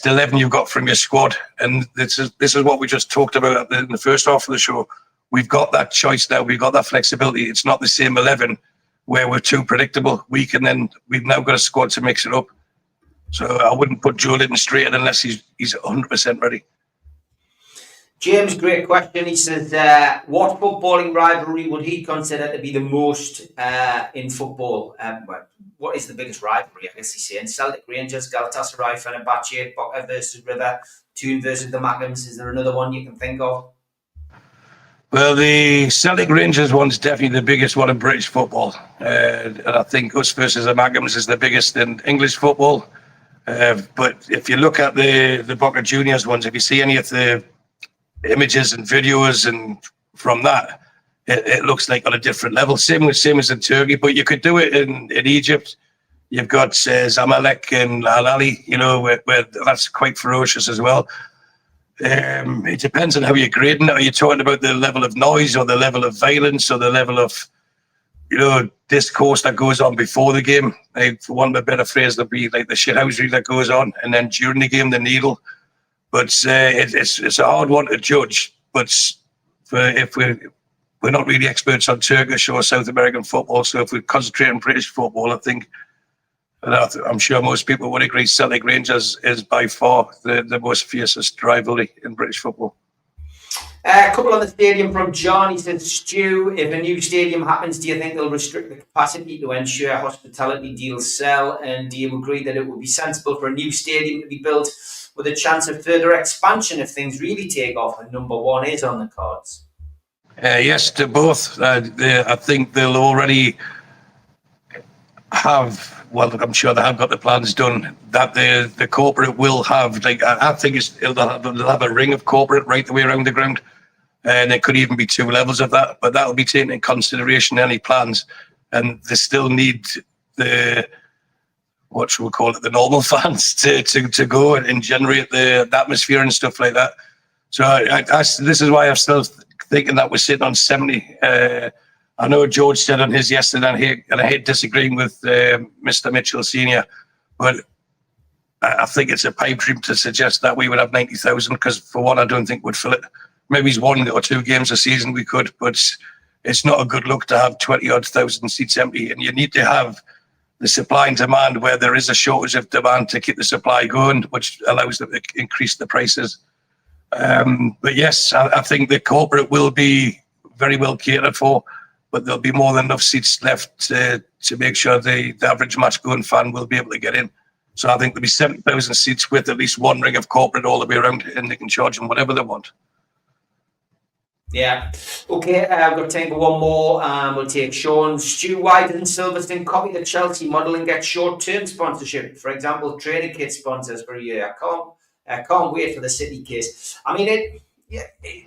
11 you've got from your squad. And this is what we just talked about in the first half of the show. We've got that choice now. We've got that flexibility. It's not the same 11 where we're too predictable. We've now got a squad to mix it up. So I wouldn't put Joe Linton straight in unless he's 100% ready. James, great question. He says, what footballing rivalry would he consider to be the most in football? What is the biggest rivalry? I guess he's saying Celtic Rangers, Galatasaray, Fenerbahce, Boca versus River, Tyne versus the Mackems. Is there another one you can think of? Well, the Celtic Rangers one's definitely the biggest one in British football. And I think us versus the Mackems is the biggest in English football. But if you look at the Boca Juniors ones, if you see any of the images and videos and from that, it looks like on a different level. Same as in Turkey, but you could do it in Egypt. You've got Zamalek and Al Ahly, where that's quite ferocious as well. It depends on how you're grading it. Are you talking about the level of noise or the level of violence or the level of, discourse that goes on before the game? For want of a better phrase, there'll be like the shithousery that goes on, and then during the game, the needle. But it's a hard one to judge. But if we're not really experts on Turkish or South American football, so if we concentrate on British football, I think, and I'm sure most people would agree, Celtic Rangers is by far the most fiercest rivalry in British football. A couple on the stadium from John. He said, Stu, if a new stadium happens, do you think they'll restrict the capacity to ensure hospitality deals sell? And do you agree that it would be sensible for a new stadium to be built with a chance of further expansion if things really take off and number one is on the cards? Yes, to both. I think they'll already have, well, I'm sure they have got the plans done, that the corporate will have, I think they'll have a ring of corporate right the way around the ground. And there could even be 2 levels of that, but that'll be taken in consideration in any plans. And they still need the normal fans to go and generate the atmosphere and stuff like that. So this is why I'm still thinking that we're sitting on 70. I know George said on his yesterday, and I hate disagreeing with Mr. Mitchell Senior, but I think it's a pipe dream to suggest that we would have 90,000, because for one, I don't think we'd fill it. Maybe it's 1 or 2 games a season we could, but it's not a good look to have 20-odd thousand seats empty, and you need to have the supply and demand where there is a shortage of demand to keep the supply going, which allows them to increase the prices. But yes, I think the corporate will be very well catered for, but there'll be more than enough seats left to make sure the average match-going fan will be able to get in. So I think there'll be 70,000 seats with at least 1 ring of corporate all the way around, and they can charge them whatever they want. Yeah. Okay, I've got time for one more. We'll take Sean. Stu, why didn't Silverstone copy the Chelsea model and get short-term sponsorship? For example, trainer kit sponsors for a year. I can't wait for the City case. I mean,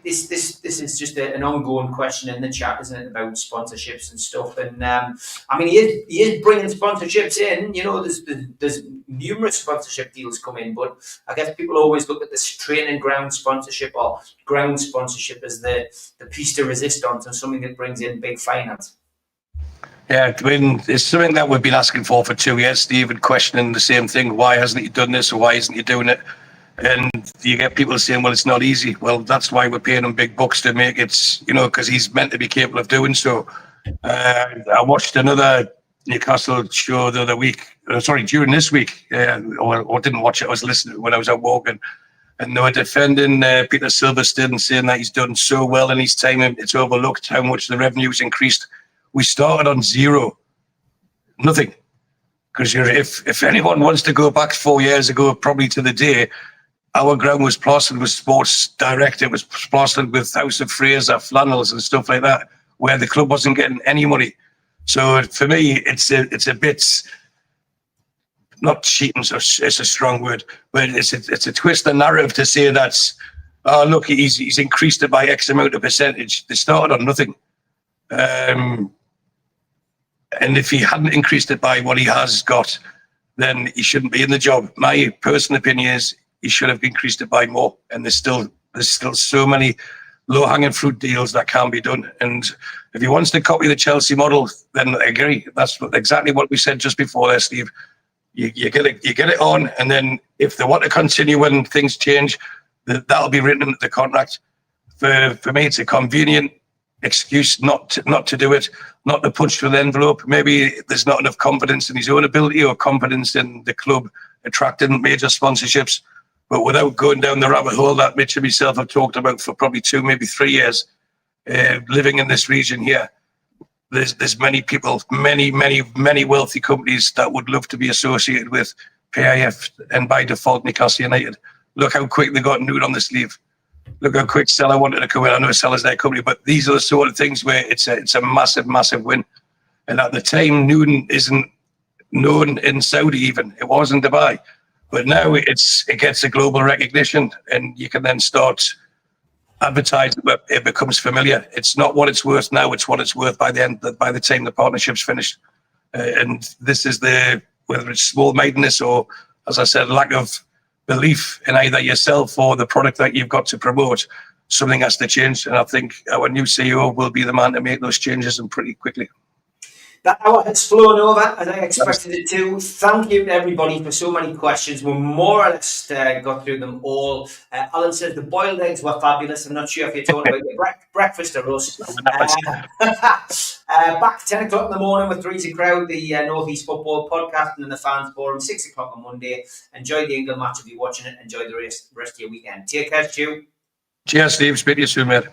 this is just an ongoing question in the chat, isn't it, about sponsorships and stuff? And I mean, he is bringing sponsorships in. There's numerous sponsorship deals come in, but I guess people always look at this training ground sponsorship or ground sponsorship as the piece de resistance and something that brings in big finance. Yeah, I mean, it's something that we've been asking for 2 years, Steve, and questioning the same thing. Why hasn't he done this, or why isn't he doing it? And you get people saying, well, it's not easy. Well, that's why we're paying him big bucks to make it, because he's meant to be capable of doing so. I watched another Newcastle show the other week, during this week, or didn't watch it. I was listening when I was out walking, and they were defending Peter Silverstone, saying that he's done so well in his time, and it's overlooked how much the revenue's increased. We started on 0, nothing. Because if anyone wants to go back 4 years ago, probably to the day, our ground was plastered with Sports Direct. It was plastered with House of Fraser, flannels and stuff like that, where the club wasn't getting any money. So for me, it's a bit, not cheating, it's a strong word, but it's a twist the narrative to say that, oh, look, he's increased it by X amount of percentage. They started on nothing. And if he hadn't increased it by what he has got, then he shouldn't be in the job. My personal opinion is he should have increased it by more. And there's still so many low-hanging fruit deals that can be done. And if he wants to copy the Chelsea model, then I agree. That's exactly what we said just before there, Steve. You get it on, and then if they want to continue when things change, that'll be written into the contract. For me, it's a convenient excuse not to do it, not to punch through the envelope. Maybe there's not enough confidence in his own ability or confidence in the club attracting major sponsorships. But without going down the rabbit hole that Mitch and myself have talked about for probably 2, maybe 3 years, living in this region here, there's many people, many wealthy companies that would love to be associated with PIF and by default Newcastle United. Look how quick they got Nude on the sleeve. Look how quick Seller wanted to come in. I know Seller's their company, but these are the sort of things where it's a massive win. And at the time, Newton isn't known in Saudi even. It was in Dubai. But now it gets a global recognition, and you can then start advertising. But it becomes familiar. It's not what it's worth now; it's what it's worth by the time the partnership's finished. And this is whether it's small-mindedness or, as I said, lack of belief in either yourself or the product that you've got to promote. Something has to change, and I think our new CEO will be the man to make those changes, and pretty quickly. That hour has flown over as I expected it to. Thank you to everybody for so many questions. We more or less got through them all. Alan says the boiled eggs were fabulous. I'm not sure if you're talking about your breakfast or roast. Back 10 o'clock in the morning with Three's a Crowd, the North East Football Podcast, and then the Fans Forum, 6 o'clock on Monday. Enjoy the England match if you're watching it. Enjoy the rest of your weekend. Take care, Stu. Cheers, Steve. Speak to you soon, mate.